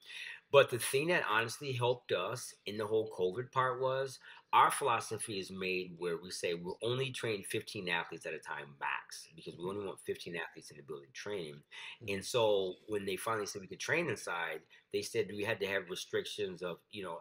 But the thing that honestly helped us in the whole COVID part was our philosophy is made where we say we'll only train 15 athletes at a time max because we Mhm. only want 15 athletes in the building training. Mhm. And so when they finally said we could train inside, they said we had to have restrictions of,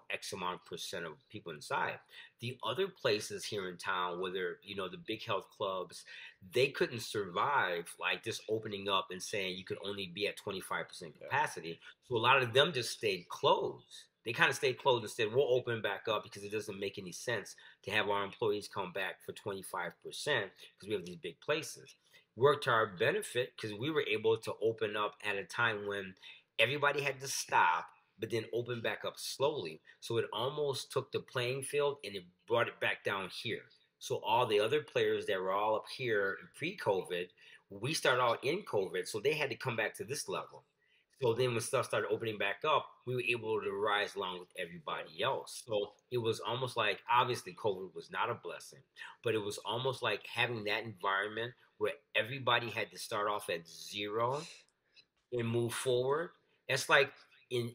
X amount percent of people inside. The other places here in town, whether, the big health clubs, they couldn't survive like just opening up and saying you could only be at 25% Yeah. capacity. So a lot of them just stayed closed. They kind of stayed closed and said, we'll open back up because it doesn't make any sense to have our employees come back for 25% because we have these big places. Worked to our benefit because we were able to open up at a time when everybody had to stop, but then open back up slowly. So it almost took the playing field and it brought it back down here. So all the other players that were all up here pre-COVID, we started out in COVID, so they had to come back to this level. So then when stuff started opening back up, we were able to rise along with Right. everybody else. So it was almost like, obviously COVID was not a blessing, but it was almost like having that environment where everybody had to start off at zero and move forward. That's like in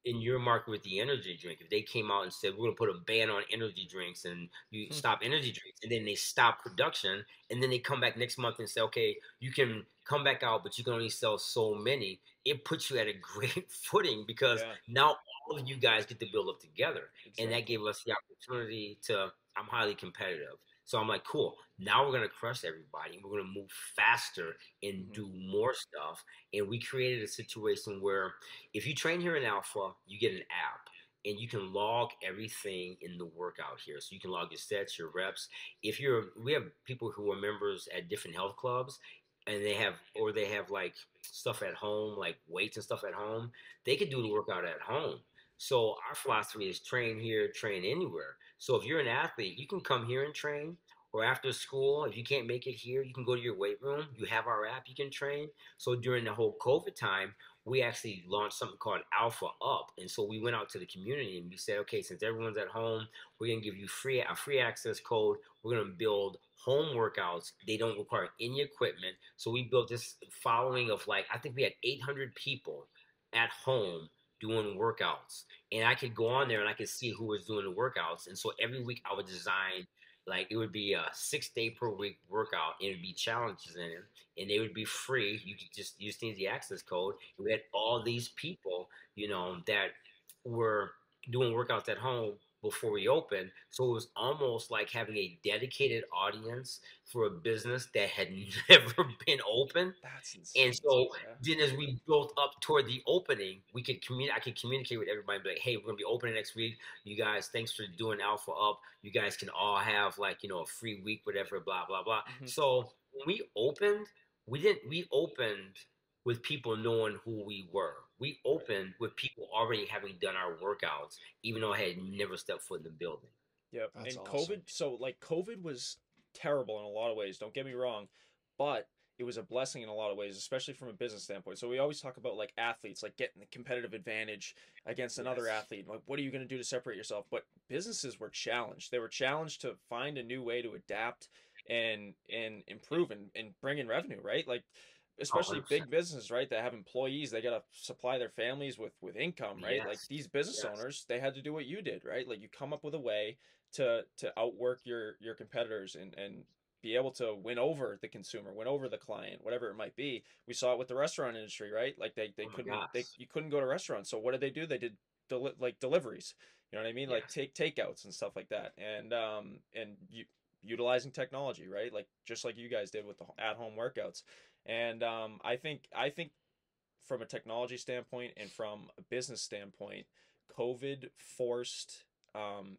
your market with the energy drink, if they came out and said we're going to put a ban on energy drinks and you Hmm. stop energy drinks, and then they stop production, and then they come back next month and say, okay, you can come back out, but you can only sell so many. It puts you at a great footing because Yeah. now all of you guys get to build up together, and that Exactly. gave us the opportunity to. I'm highly competitive. So I'm like, cool. Now we're gonna crush everybody. We're gonna move faster and Hmm. do more stuff. And we created a situation where if you train here in Alpha, you get an app. and you can log everything in the workout here. So you can log your sets, your reps. If you're, we have people who are members at different health clubs, and they have like stuff at home, like weights and stuff at home. They could do the workout at home. So our philosophy is train here, train anywhere. So if you're an athlete, you can come here and train, or after school, if you can't make it here, you can go to your weight room. You have our app, you can train. So during the whole COVID time, we actually launched something called Alpha Up. And so we went out to the community and we said, okay, since everyone's at home, we're gonna give you a free access code. We're gonna build home workouts. They don't require any equipment. So we built this following of like, I think we had 800 people at home doing workouts. And I could go on there and I could see who was doing the workouts. And so every week I would design, like, it would be a 6 day per week workout, and it'd be challenges in it, and they would be free. You just need the access code. And we had all these people, that were doing workouts at home before we opened. So it was almost like having a dedicated audience for a business that had never been open. That's And insane. so Yeah. then as we built up toward the opening, I could communicate with everybody and be like, hey, we're gonna be opening next week. You guys, thanks for doing Alpha Up. You guys can all have, like, a free week, whatever, blah, blah, blah. Hmm. So when we opened, we opened with people knowing who we were. We Right. opened with people already having done our workouts, even though I had never stepped foot in the building. Yep. That's And awesome. COVID, so like COVID was terrible in a lot of ways, don't get me wrong, but it was a blessing in a lot of ways, especially from a business standpoint. So we always talk about like athletes, like getting the competitive advantage against another Yes. athlete. Like, what are you going to do to separate yourself? But businesses were challenged. They were challenged to find a new way to adapt and improve and bring in revenue, right? Like Oh, especially 100%. big businesses, right, that have employees, they got to supply their families with income, right? Like Yes. these business Yes. owners, they had to do what you did, right? Like you come up with a way to outwork your competitors and be able to win over the consumer, win over the client, whatever it might be. We saw it with the restaurant industry, right? Like they Oh my couldn't they gosh. you couldn't go to restaurants. So what did they do? They did like deliveries. You know what I mean? Like Yes. takeouts and stuff like that. And you utilizing technology, right? Like just like you guys did with the at-home workouts. And I think from a technology standpoint and from a business standpoint, COVID forced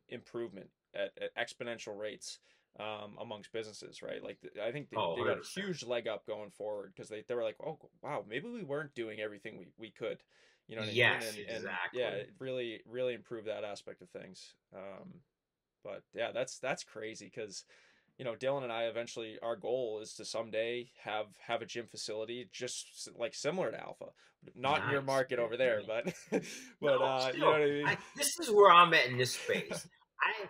improvement at exponential rates amongst businesses, right? Like I think Oh, they got a 100%. huge leg up going forward because they were like, oh wow, maybe we weren't doing everything we could, you know what I mean? Yes, And yeah, exactly. it really improved that aspect of things. But yeah, that's crazy because Dylan and I eventually our goal is to someday have a gym facility just like similar to Alpha, not in your Nice, market man. over there, but but No, you know still, what I mean? this is where I'm at in this space. I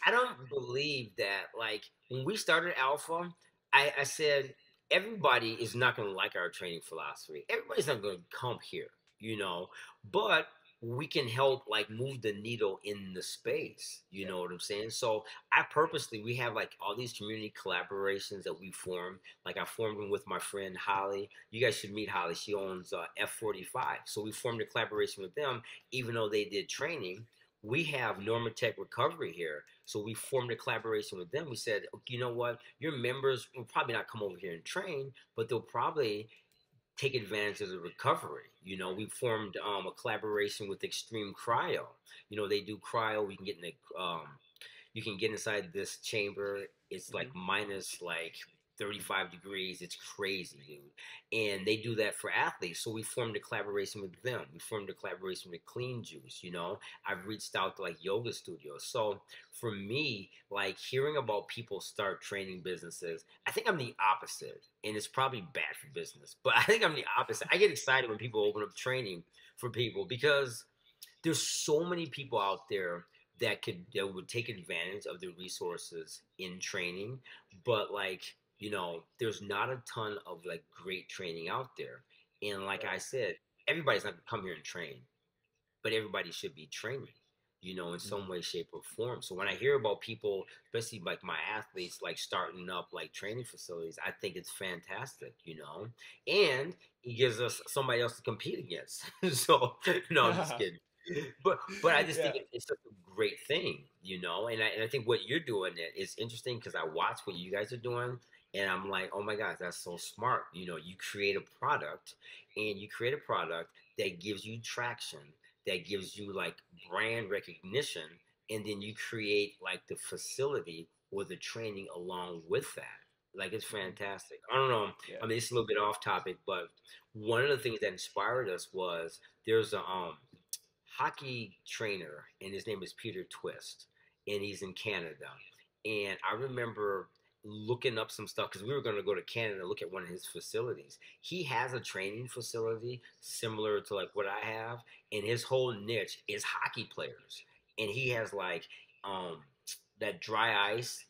I don't believe that, like, when we started Alpha, I said everybody is not going to like our training philosophy. Everybody's not going to come here, you know, but we can help, like, move the needle in the space. You Yeah. know what I'm saying? So we have like all these community collaborations that we form. Like, I formed them with my friend Holly. You guys should meet Holly. She owns F45. So we formed a collaboration with them, even though they did training. We have Normatech Recovery here. So we formed a collaboration with them. We said, you know what? Your members will probably not come over here and train, but they'll probably take advantage of the recovery. Right. We formed a collaboration with Extreme Cryo. They do cryo. We can get in the you can get inside this chamber. It's like Hmm. minus like 35 degrees. It's crazy, dude. And they do that for athletes. So we formed a collaboration with them. We formed a collaboration with Clean Juice. I've reached out to like yoga studios. So for me, like, hearing about people start training businesses, I think I'm the opposite. And it's probably bad for business, but I think I'm the opposite. I get excited when people open up training for people because there's so many people out there that would take advantage of the resources in training, but, like, there's not a ton of like great training out there. And like Right. I said, everybody's not gonna come here and train, but everybody should be training, in some Mhm. way, shape, or form. So when I hear about people, especially like my athletes, like starting up like training facilities, I think it's fantastic, and it gives us somebody else to compete against. So no, I'm just kidding. But I just think Yeah. it's such a great thing, and I think what you're doing is interesting because I watch what you guys are doing, and I'm like, oh my gosh, that's so smart. You create a product, and you create a product that gives you traction, that gives you like brand recognition, and then you create like the facility or the training along with that. Like it's Hmm. fantastic. I don't know. Yeah. I mean, it's a little bit off topic, but one of the things that inspired us was there's a hockey trainer, and his name is Peter Twist, and he's in Canada. And I remember looking up some stuff because we were going to go to Canada and look at one of his facilities. He has a training facility similar to like what I have, and his whole niche is hockey players. And he has like um, that dry ice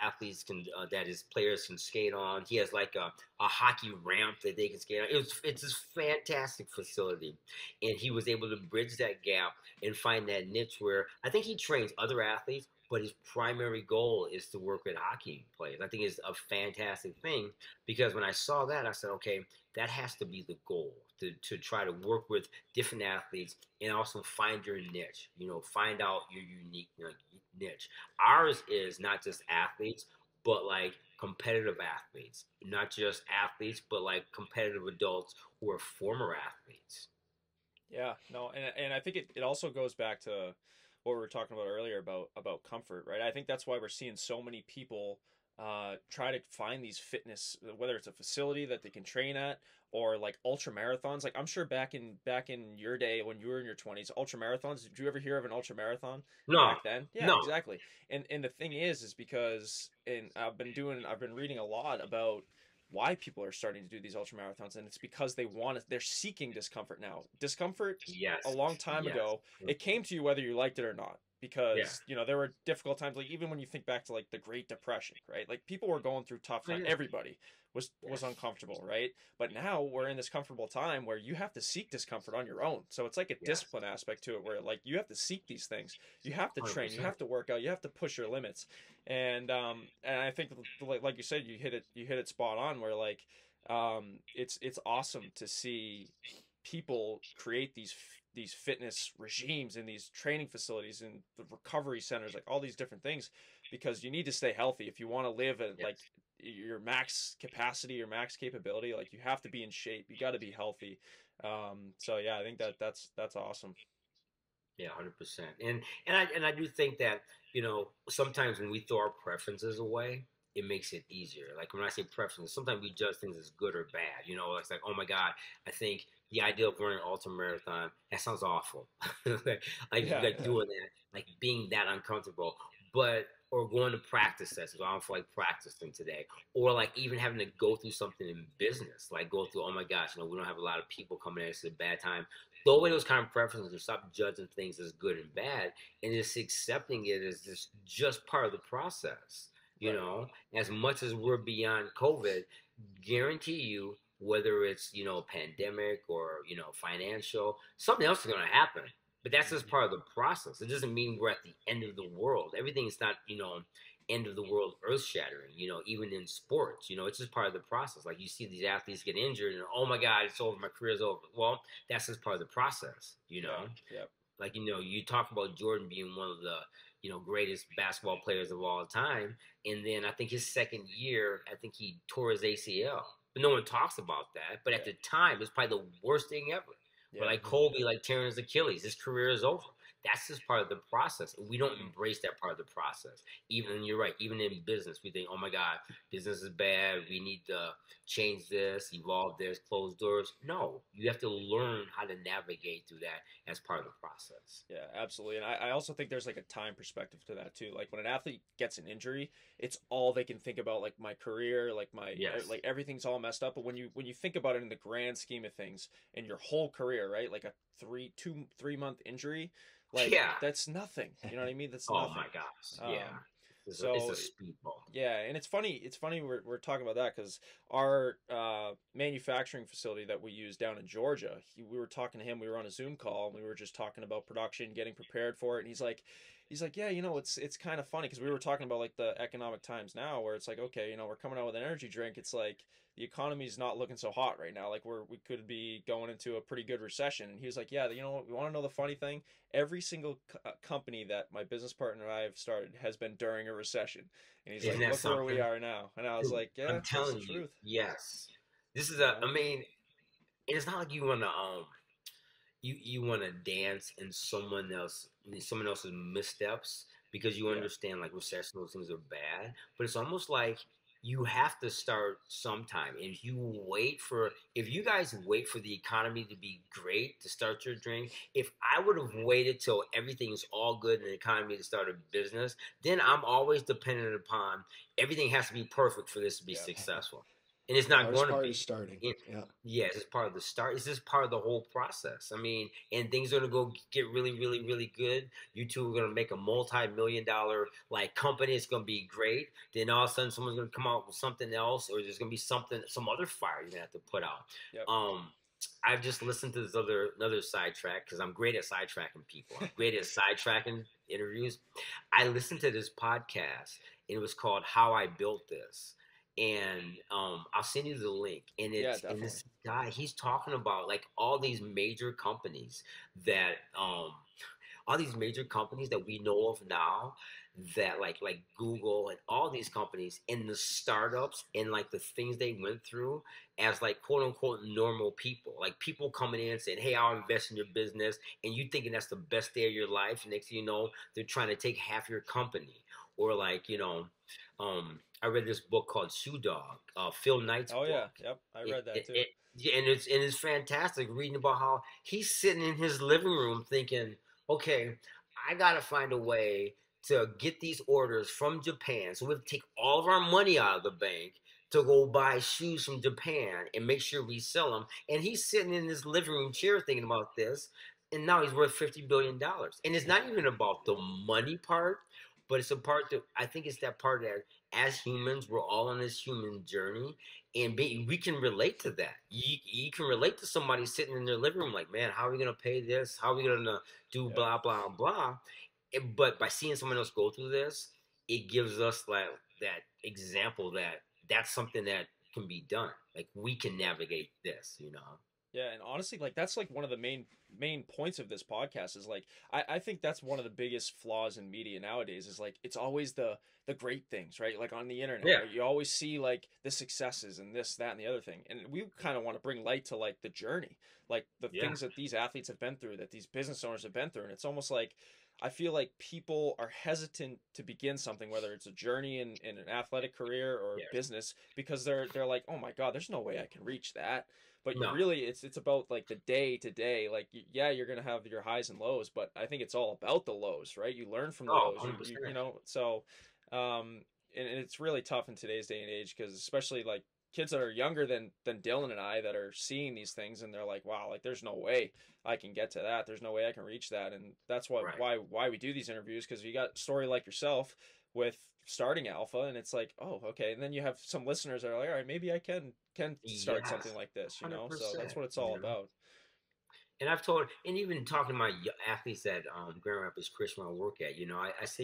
athletes can that his players can skate on. He has like a hockey ramp that they can skate on. It's this fantastic facility, and he was able to bridge that gap and find that niche where I think he trains other athletes, but his primary goal is to work with hockey players. I think it's a fantastic thing because when I saw that, I said, okay, that has to be the goal to try to work with different athletes and also find your niche. You know, find out your unique niche. Ours is not just athletes, but like competitive athletes, not just athletes, but like competitive adults who are former athletes. Yeah, no, and I think it also goes back to what we were talking about earlier about comfort, right? I think that's why we're seeing so many people try to find these fitness, whether it's a facility that they can train at or like ultra marathons. Like I'm sure back in your day when you were in your 20s, ultra marathons, did you ever hear of an ultra marathon No, back then? Yeah, no, exactly. And the thing is because and I've been reading a lot about why people are starting to do these ultra marathons, and it's because they're seeking discomfort now. Discomfort a yes, long time yes, ago, it came to you whether you liked it or not, yeah, because there were difficult times, like even when you think back to like the Great Depression, right? Like people were going through tough oh, times, yeah, everybody was yes, uncomfortable, right? But now we're in this comfortable time where you have to seek discomfort on your own, so it's like a yes, discipline aspect to it where like you have to seek these things, you have to hundred train, you percent. have to work out, you have to push your limits. And I think like you said, you hit it spot on where like it's awesome to see people create these fitness regimes and these training facilities and the recovery centers, like all these different things, because you need to stay healthy if you want to live at like Yes, your max capacity, your max capability. Like you have to be in shape, you got to be healthy. So yeah, I think that's awesome. yeah, 100%. And I do think that sometimes when we throw our preferences away, it makes it easier. Like when I say preferences, sometimes we judge things as good or bad. It's like, oh my God, I think the idea of running an ultra marathon, that sounds awful. Yeah, like yeah, doing that, like being that uncomfortable. But or going to practice sessions. I don't feel like practicing today. Or like even having to go through something in business, like go through, oh my gosh, we don't have a lot of people coming at us at a bad time. Throw away those kind of preferences and stop judging things as good and bad, and just accepting it as just part of the process. You right. know, as much as we're beyond COVID, guarantee you, whether it's pandemic or financial, something else is going to happen. But that's just Hmm. part of the process. It doesn't mean we're at the end of the world. Everything's not end of the world, earth shattering. Even in sports, it's just part of the process. Like you see these athletes get injured, and oh my God, it's over. My career's over. Well, that's just part of the process. Yeah, yeah, Like you talk about Jordan being one of the greatest basketball players of all time, and then I think his second year, I think he tore his ACL, but no one talks about that. But at yeah, the time, it's probably the worst thing ever. Or yeah. like Kobe, like tearing his Achilles, his career is over. That's just part of the process, and we don't Hmm. embrace that part of the process. Even you're right. Even in business, we think, "Oh my God, business is bad. We need to change this, evolve this, close doors." No, you have to learn how to navigate through that as part of the process. Yeah, absolutely. And I also think there's like a time perspective to that too. Like when an athlete gets an injury, it's all they can think about, like my career, like Yes. like everything's all messed up. But when you think about it in the grand scheme of things in your whole career, right? Like a 3 month injury, like Yeah. that's nothing. You know what I mean? That's Oh my nothing. gosh. Yeah. Um, It's a so speedball. yeah, and it's funny. It's funny we're talking about that because our manufacturing facility that we use down in Georgia, we were talking to him. We were on a Zoom call and we were just talking about production, getting prepared for it. And he's like, yeah, it's kind of funny because we were talking about like the economic times now, where it's like, okay, we're coming out with an energy drink. It's like the economy's not looking so hot right now. Like we could be going into a pretty good recession. And he was like, yeah, you know what? We want to know the funny thing? Every single company that my business partner and I have started has been during a recession. And he's Isn't like, that look where we something? are now. And I was Dude, like, yeah, I'm that's the telling you, truth. yes. This is You a know? I mean, it's not like you wanna you want to dance in someone else's missteps because you Yeah. understand like recession, those things are bad. But it's almost like you have to start sometime. And if you guys wait for the economy to be great to start your drink, if I would have waited till everything's all good in the economy to start a business, then I'm always dependent upon everything has to be perfect for this to be Yeah. successful. And it's The not hardest going to part is be. starting. It, Yeah. yes, it's part of the start. It's just part of the whole process. I mean, and things are gonna go get really, really, really good. You two are gonna make a multi-million-dollar like company. It's gonna be great. Then all of a sudden, someone's gonna come out with something else, or there's gonna be some other fire you're gonna have to put out. Yep. Um, I've just listened to this another sidetrack because I'm great at sidetracking people. I'm great at sidetracking interviews. I listened to this podcast, and it was called "How I Built This." And I'll send you the link. Yeah, And definitely. this guy, he's talking about like that all these major companies that we know of now, that like Google and all these companies and the startups and like the things they went through as like quote unquote normal people, like people coming in and saying, "Hey, I'll invest in your business," and you thinking that's the best day of your life. And next thing you know, they're trying to take half your company, or like I read this book called Shoe Dog, Phil Knight's Oh yeah. book. Yep. I It, read that it, too. it, yeah, and it's fantastic reading about how he's sitting in his living room thinking, okay, I gotta find a way to get these orders from Japan. So we have to take all of our money out of the bank to go buy shoes from Japan and make sure we sell them. And he's sitting in his living room chair thinking about this. And now he's worth $50 billion. And it's not even about the money part, but it's a part that I think it's that part that as humans, we're all on this human journey, and we can relate to that. You can relate to somebody sitting in their living room, like, man, how are we gonna pay this? How are we gonna do Yep. blah blah blah? But by seeing someone else go through this, it gives us like that example that that's something that can be done. Like we can navigate this, you know. Yeah, and honestly, like that's like one of the main points of this podcast is like I think that's one of the biggest flaws in media nowadays is like it's always the great things, right? Like on the internet, Yeah, right? You always see like the successes and this, that, and the other thing. And we kind of want to bring light to like the journey, like the yeah. things that these athletes have been through, that these business owners have been through. And it's almost like I feel like people are hesitant to begin something, whether it's a journey in an athletic career or Yes. business, because they're like, oh my God, there's no way I can reach that. But you No. really, it's about like the day to day. Like, yeah, you're gonna have your highs and lows, but I think it's all about the lows, right? You learn from the Oh, lows. You 100%. know. So, and it's really tough in today's day and age because especially like kids that are younger than Dylan and I that are seeing these things and they're like, wow, like there's no way I can get to that. There's no way I can reach that, and that's what Right. why we do these interviews because you got a story like yourself with starting Alpha, and it's like, oh, okay, and then you have some listeners that are like, all right, maybe I can start something Yes. like this, you know. So that's 100%. what it's all You know. about. And I've told, and even talking to my athletes at Grand Rapids Christian I work at, I say,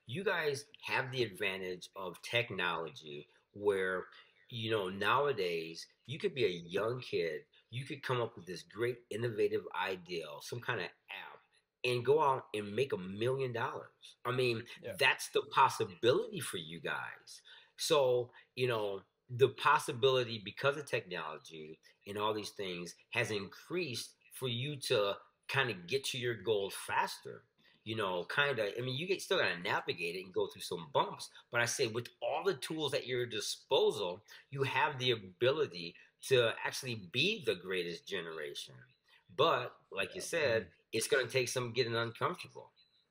you guys have the advantage of technology where, nowadays you could be a young kid, you could come up with this great innovative idea, some kind of app, and go out and make $1 million. I mean, Yeah, that's the possibility for you guys. So, the possibility because of technology and all these things has increased for you to kind of get to your goals faster. Kind of. I mean, still got to navigate it and go through some bumps. But I say, with all the tools at your disposal, you have the ability to actually be the greatest generation. But like you yeah, said, it's going to take some getting uncomfortable.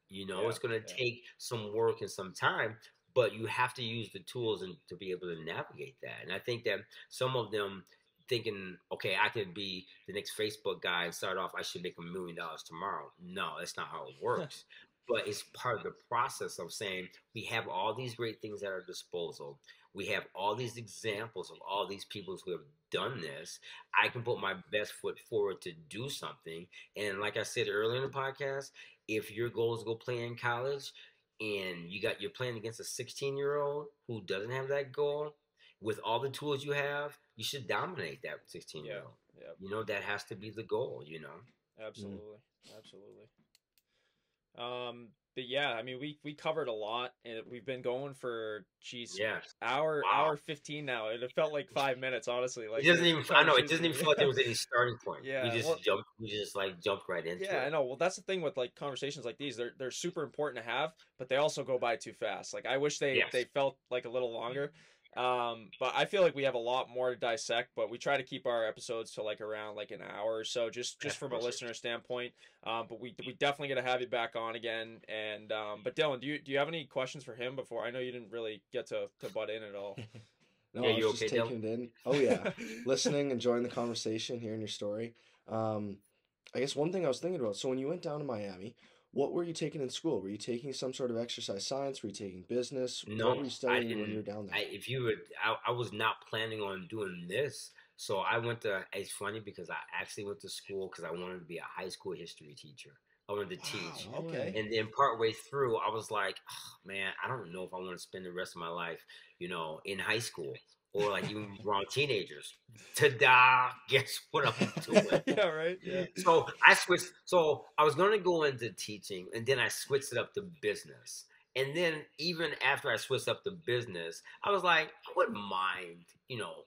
yeah, It's going to yeah, take some work and some time, but you have to use the tools and to be able to navigate that. And I think that some of them thinking, okay, I could be the next Facebook guy and start off, I should make $1 million tomorrow. No, that's not how it works. But it's part of the process of saying we have all these great things at our disposal. We have all these examples of all these people who have done this. I can put my best foot forward to do something. And like I said earlier in the podcast, if your goal is to go play in college and you're playing against a 16-year-old who doesn't have that goal, with all the tools you have, you should dominate that 16 year yeah, old. yeah. That has to be the goal. Absolutely, absolutely. but yeah, I mean, we covered a lot, and we've been going for geez, Yes. hour Wow. 15 now, and it felt like 5 minutes, honestly. It Like doesn't the even. I know it doesn't conversation. even feel like there was any starting point. We Yeah, just well, jumped. We just like jumped right into yeah, I it. know. Well, that's the thing with like conversations like these. They're super important to have, but they also go by too fast. Like I wish they Yes. felt like a little longer. But I feel like we have a lot more to dissect, but we try to keep our episodes to like around like an hour or so, just That's from a perfect. listener standpoint. But we definitely got to have you back on again. And but Dylan, do you have any questions for him before? I know you didn't really get to butt in at all. No, Yeah, I was you just okay, Dylan? taking it in. Oh yeah, listening, enjoying the conversation, hearing your story. Um, I guess one thing I was thinking about. So when you went down to Miami, what were you taking in school? Were you taking some sort of exercise science? Were you taking business? What No, were you I studying when you didn't. were down there? If you would, I was not planning on doing this. So I went to. It's funny because I actually went to school because I wanted to be a high school history teacher. I wanted to teach. Wow. No Okay. way. And then partway through, I was like, oh, man, I don't know if I want to spend the rest of my life, in high school or like even around teenagers. Ta-da! Guess what I'm doing? Yeah. Right. Yeah. So I switched. So I was going to go into teaching, and then I switched it up to business. And then even after I switched up to business, I was like, I wouldn't mind,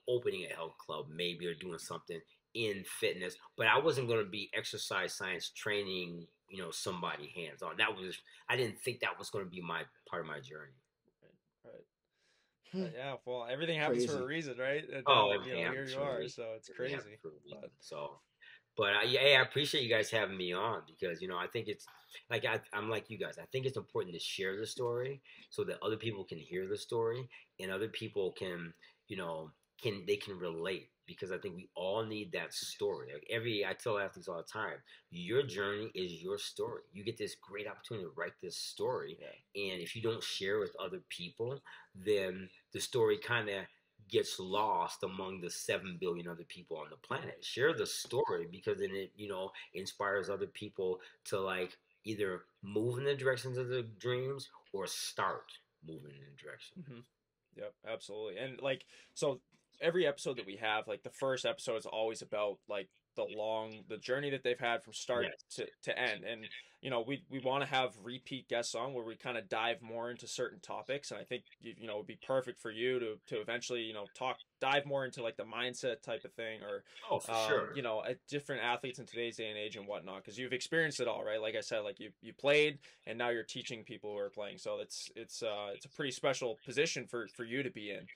opening a health club maybe or doing something in fitness, but I wasn't going to be exercise science training, somebody hands on. I didn't think that was going to be my part of my journey. Right. Right. Hmm, Yeah, well, everything happens for a crazy. reason, right? And Oh, now, everything here happens you for a are, reason. so it's Everything happens crazy. for a reason. But So, but yeah, I appreciate you guys having me on because I think it's like I'm like you guys. I think it's important to share the story so that other people can hear the story and other people can you know can relate because I think we all need that story. Like I tell athletes all the time, your journey is your story. You get this great opportunity to write this story, yeah, and if you don't share with other people, then the story kind of gets lost among the 7 billion other people on the planet. right, Share the right. story because then it, inspires other people to like either move in the directions of their dreams or start moving in the direction. Hmm. Yep, absolutely. And like, so every episode that we have, like the first episode is always about like the journey that they've had from start Yes. to end. And we want to have repeat guests on where we kind of dive more into certain topics. And I think it would be perfect for you to eventually dive more into like the mindset type of thing, or Oh, for sure. different athletes in today's day and age and whatnot, because you've experienced it all, right? Like I said, like you played, and now you're teaching people who are playing. So it's a pretty special position for you to be in,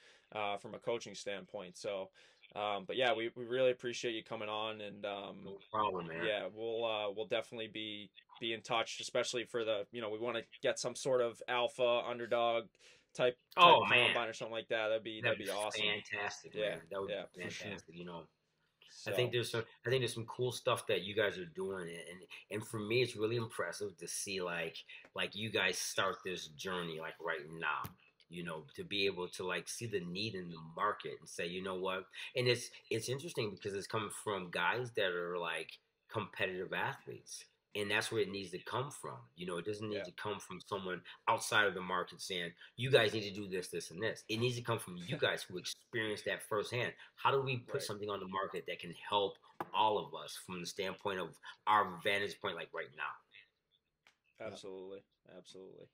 from a coaching standpoint. So, but yeah, we really appreciate you coming on, and No problem, man. yeah, we'll definitely be in touch, especially for the we want to get some sort of alpha underdog type Oh, man. combine or something like that. That'd That'd be be awesome. fantastic, Yeah, man. That would yeah, be for sure. fantastic. So I think there's some cool stuff that you guys are doing, and for me, it's really impressive to see like you guys start this journey like right now. To be able to like see the need in the market and say, you know what, and it's interesting because it's coming from guys that are like competitive athletes. And that's where it needs to come from. It doesn't need yeah, to come from someone outside of the market saying, you guys need to do this, this, and this. It needs to come from you guys who experienced that firsthand. How do we put right. something on the market that can help all of us from the standpoint of our vantage point, like right now? Yeah, Absolutely, absolutely.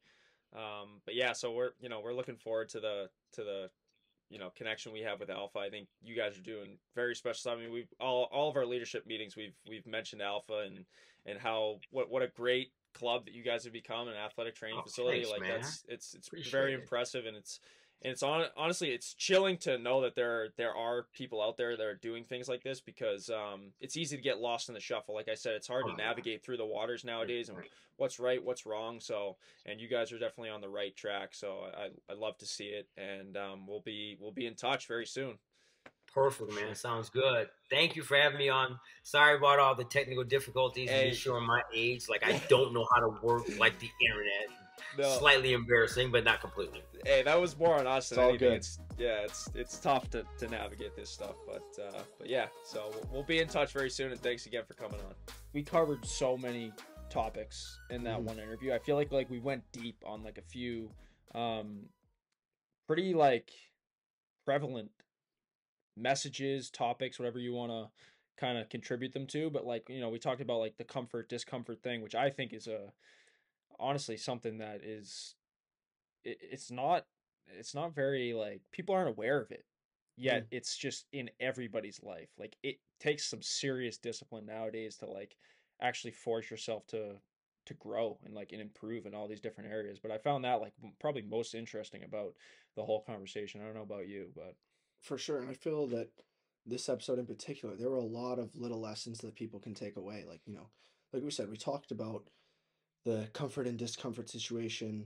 But yeah, so we're looking forward to the connection we have with Alpha. I think you guys are doing very special stuff. I mean, we've all of our leadership meetings we've mentioned Alpha, and how what a great club that you guys have become, an athletic training Oh, facility. thanks, Like man. it's very Appreciate it. impressive, and honestly, it's chilling to know that there are people out there that are doing things like this, because it's easy to get lost in the shuffle. Like I said, it's hard Oh to my God. navigate through the waters nowadays, and Right. what's right, what's wrong. So, and you guys are definitely on the right track. So I love to see it, and we'll be in touch very soon. Perfect, for man. sure. Sounds good. Thank you for having me on. Sorry about all the technical difficulties and just Hey, showing my age. Like I don't know how to work like the internet. no, Slightly embarrassing, but not completely. hey, that was more on us It's than all anything. good. It's tough to navigate this stuff, but yeah. So we'll be in touch very soon, and thanks again for coming on. We covered so many topics in that Mhm. one interview. I feel like we went deep on like a few um pretty like prevalent messages, topics, whatever you want to kind of contribute them to. But like we talked about like the comfort discomfort thing, which I think is honestly something that is it's not very like people aren't aware of it Mm, yet. It's just in everybody's life. Like it takes some serious discipline nowadays to like actually force yourself to grow and like and improve in all these different areas. But I found that like probably most interesting about the whole conversation. I don't know about you, but for sure. And I feel that this episode in particular, there were a lot of little lessons that people can take away. Like, like we said, we talked about the comfort and discomfort situation.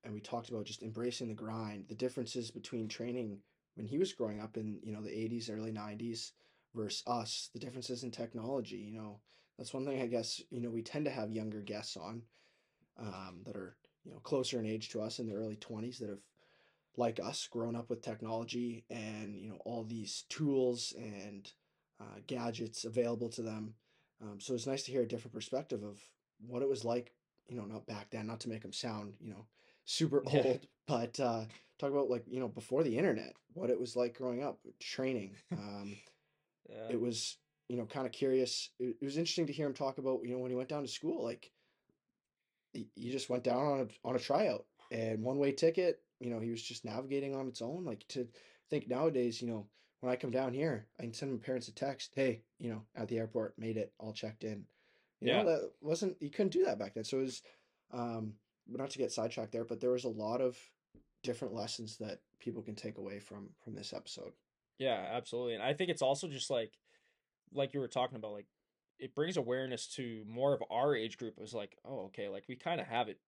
And we talked about just embracing the grind, the differences between training when he was growing up in, the 80s, early 90s versus us, the differences in technology. That's one thing I guess, we tend to have younger guests on that are, closer in age to us in their early 20s that have like us grown up with technology and all these tools and gadgets available to them. So it's nice to hear a different perspective of what it was like, not back then, not to make them sound super yeah. old, but talk about like before the internet, what it was like growing up training. Yeah. It was kind of curious. It was interesting to hear him talk about when he went down to school, like you just went down on a tryout and one way ticket. He was just navigating on its own. Like to think nowadays, when I come down here, I can send my parents a text, hey, at the airport, made it, all checked in. Yeah. That wasn't you couldn't do that back then. So it was, but not to get sidetracked there, but there was a lot of different lessons that people can take away from this episode. Yeah, absolutely. And I think it's also just like you were talking about, like it brings awareness to more of our age group. It was like, oh, okay, like we kind of have it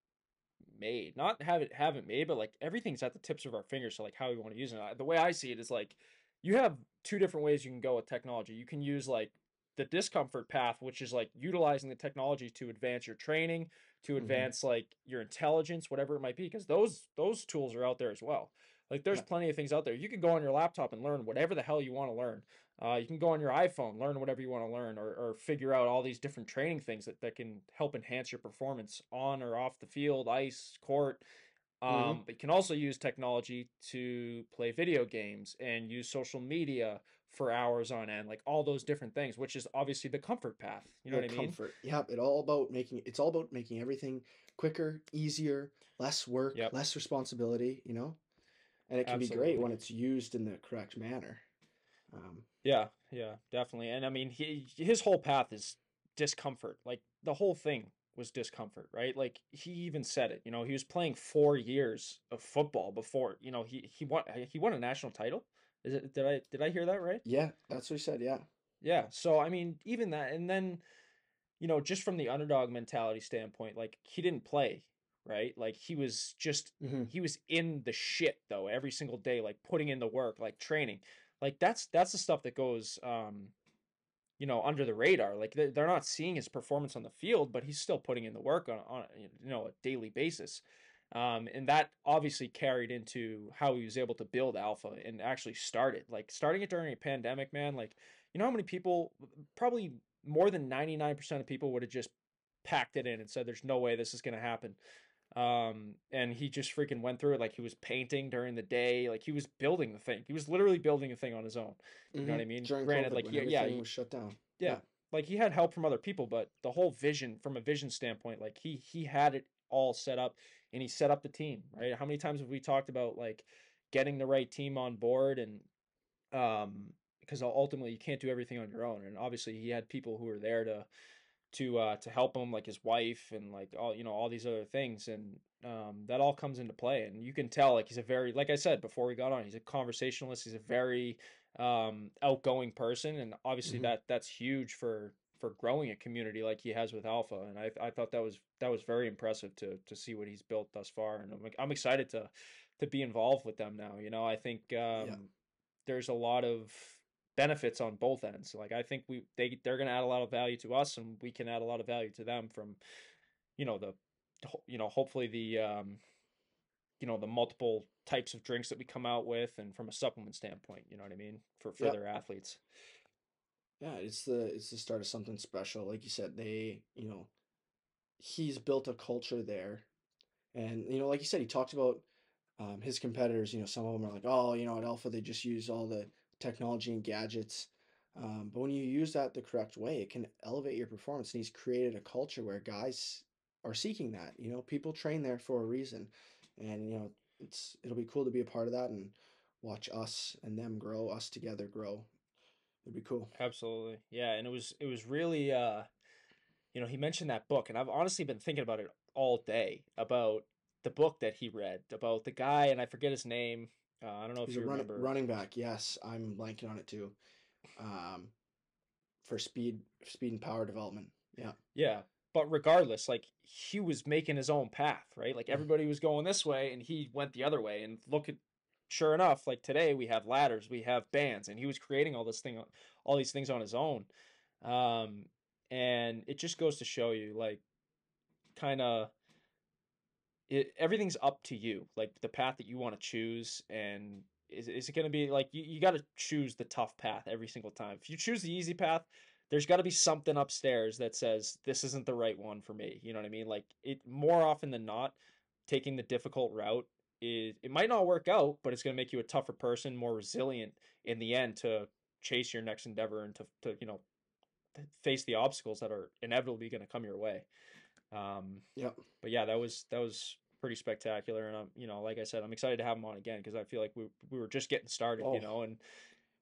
made, not have it made, but like everything's at the tips of our fingers. So like how we want to use it. The way I see it is like you have two different ways you can go with technology. You can use like the discomfort path, which is like utilizing the technology to advance your training, to Mm-hmm. advance like your intelligence, whatever it might be, because those tools are out there as well. Like there's Yeah. plenty of things out there. You can go on your laptop and learn whatever the hell you want to learn. You can go on your iPhone, learn whatever you want to learn, or figure out all these different training things that can help enhance your performance on or off the field, ice, court. Mm-hmm. But you can also use technology to play video games and use social media for hours on end, like all those different things, which is obviously the comfort path. You know The what I mean? comfort. Yep. It's all about making everything quicker, easier, less work, Yep, less responsibility, and it can be great absolutely. when it's used in the correct manner. Um, Yeah, yeah, definitely. And I mean, his whole path is discomfort. Like the whole thing was discomfort, right? Like he even said it. He was playing 4 years of football before. He won a national title. Is it? Did I hear that right? yeah, that's what he said. Yeah. Yeah. So I mean, even that, and then just from the underdog mentality standpoint, like he didn't play, right? Like Hmm. he was in the shit though every single day, like putting in the work, like training. Like that's the stuff that goes under the radar. Like they're not seeing his performance on the field, but he's still putting in the work on a daily basis. And that obviously carried into how he was able to build Alpha and actually start it. Like starting it during a pandemic, man. Like how many people, probably more than 99% of people would have just packed it in and said, "There's no way this is going to happen." And he just freaking went through it. Like he was painting during the day, like he was building the thing. He was literally building the thing on his own. You know Hmm. what I mean? During Granted, COVID, like when yeah, everything was shut down. yeah, Yeah. like he had help from other people, but the whole vision, from a vision standpoint, like he had it all set up, and he set up the team, right? How many times have we talked about like getting the right team on board, and um because ultimately you can't do everything on your own, and obviously he had people who were there to help him, like his wife and like all these other things, and that all comes into play. And you can tell, like he's a very, like I said before we got on, he's a conversationalist. He's a very outgoing person, and obviously Hmm. that's huge for growing a community like he has with Alpha. And I thought that was very impressive to see what he's built thus far, and I'm excited to be involved with them now. I think Yeah. there's a lot of benefits on both ends. Like I think they're going to add a lot of value to us, and we can add a lot of value to them from the hopefully the multiple types of drinks that we come out with, and from a supplement standpoint, you know what I mean, for Yeah. their athletes. Yeah. It's the start of something special. Like you said, he's built a culture there, and like you said, he talked about his competitors. Some of them are like, oh, at Alpha they just use all the technology and gadgets. But when you use that the correct way, it can elevate your performance. And he's created a culture where guys are seeking that. You know, people train there for a reason, and you know, it'll be cool to be a part of that and watch us and them grow, us together grow. It'd be cool. Absolutely. Yeah, and it was really he mentioned that book, and I've honestly been thinking about it all day, about the book that he read about the guy, and I forget his name. I don't know if He's a you remember. running back. Yes, I'm blanking on it too. Um, for speed and power development. Yeah. Yeah, but regardless, like he was making his own path, right? Like everybody was going this way and he went the other way. And look at, sure enough, like today we have ladders, we have bands, and he was creating all these things on his own. Um, and it just goes to show you, like, kind of everything's up to you, like the path that you want to choose. And is it going to be like you got to choose the tough path every single time? If you choose the easy path, there's got to be something upstairs that says this isn't the right one for me. You know what I mean? Like, it more often than not, taking the difficult route, it might not work out, but it's going to make you a tougher person, more resilient in the end, to chase your next endeavor and to face the obstacles that are inevitably going to come your way. Yep. But yeah, that was pretty spectacular, and like I said, I'm excited to have him on again because I feel like we were just getting started, Oh, and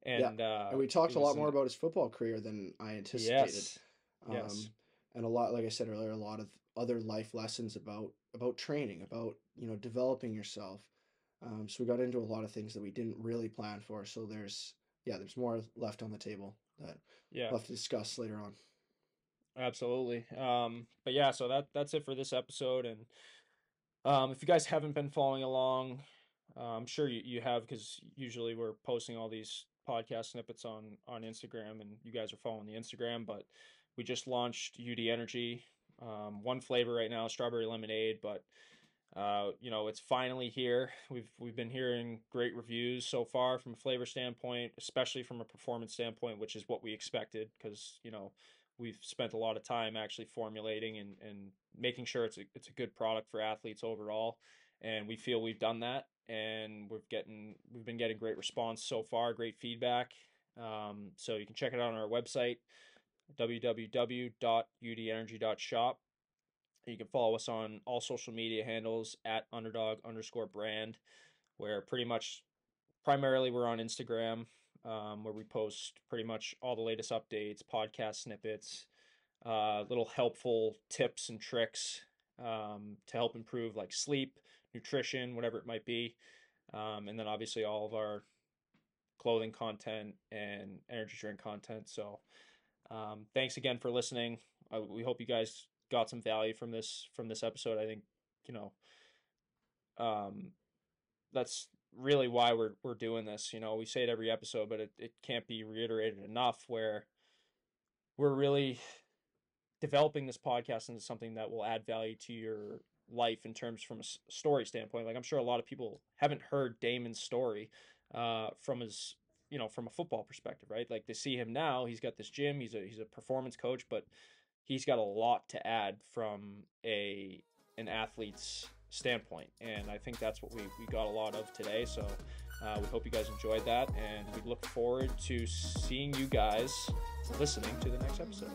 yeah. and And we it talked a was lot an more about his football career than I anticipated. yes, Um, yes, and a lot, like I said earlier, a lot of other life lessons about training, about developing yourself. So we got into a lot of things that we didn't really plan for. So there's more left on the table that yeah, we'll have to discuss later on. absolutely. But yeah, so that's it for this episode, and if you guys haven't been following along, I'm sure you have, because usually we're posting all these podcast snippets on Instagram, and you guys are following the Instagram. But we just launched UD Energy, one flavor right now, strawberry lemonade, but it's finally here. We've been hearing great reviews so far from a flavor standpoint, especially from a performance standpoint, which is what we expected, because we've spent a lot of time actually formulating and making sure it's a good product for athletes overall, and we feel we've done that, and we've been getting great response so far, great feedback. So you can check it out on our website, www.udenergy.shop. You can follow us on all social media handles at underdog_brand, where primarily we're on Instagram, where we post pretty much all the latest updates, podcast snippets, little helpful tips and tricks, to help improve like sleep, nutrition, whatever it might be. And then obviously all of our clothing content and energy drink content. So thanks again for listening. We hope you guys got some value from this episode. I think you know um, that's really why we're doing this. We say it every episode, but it can't be reiterated enough. Where we're really developing this podcast into something that will add value to your life in terms from a story standpoint. Like, I'm sure a lot of people haven't heard Daimond's story from his from a football perspective, right? Like, they see him now, he's got this gym, he's a performance coach, but he's got a lot to add from an athlete's standpoint, and I think that's what we got a lot of today. So we hope you guys enjoyed that, and we look forward to seeing you guys listening to the next episode.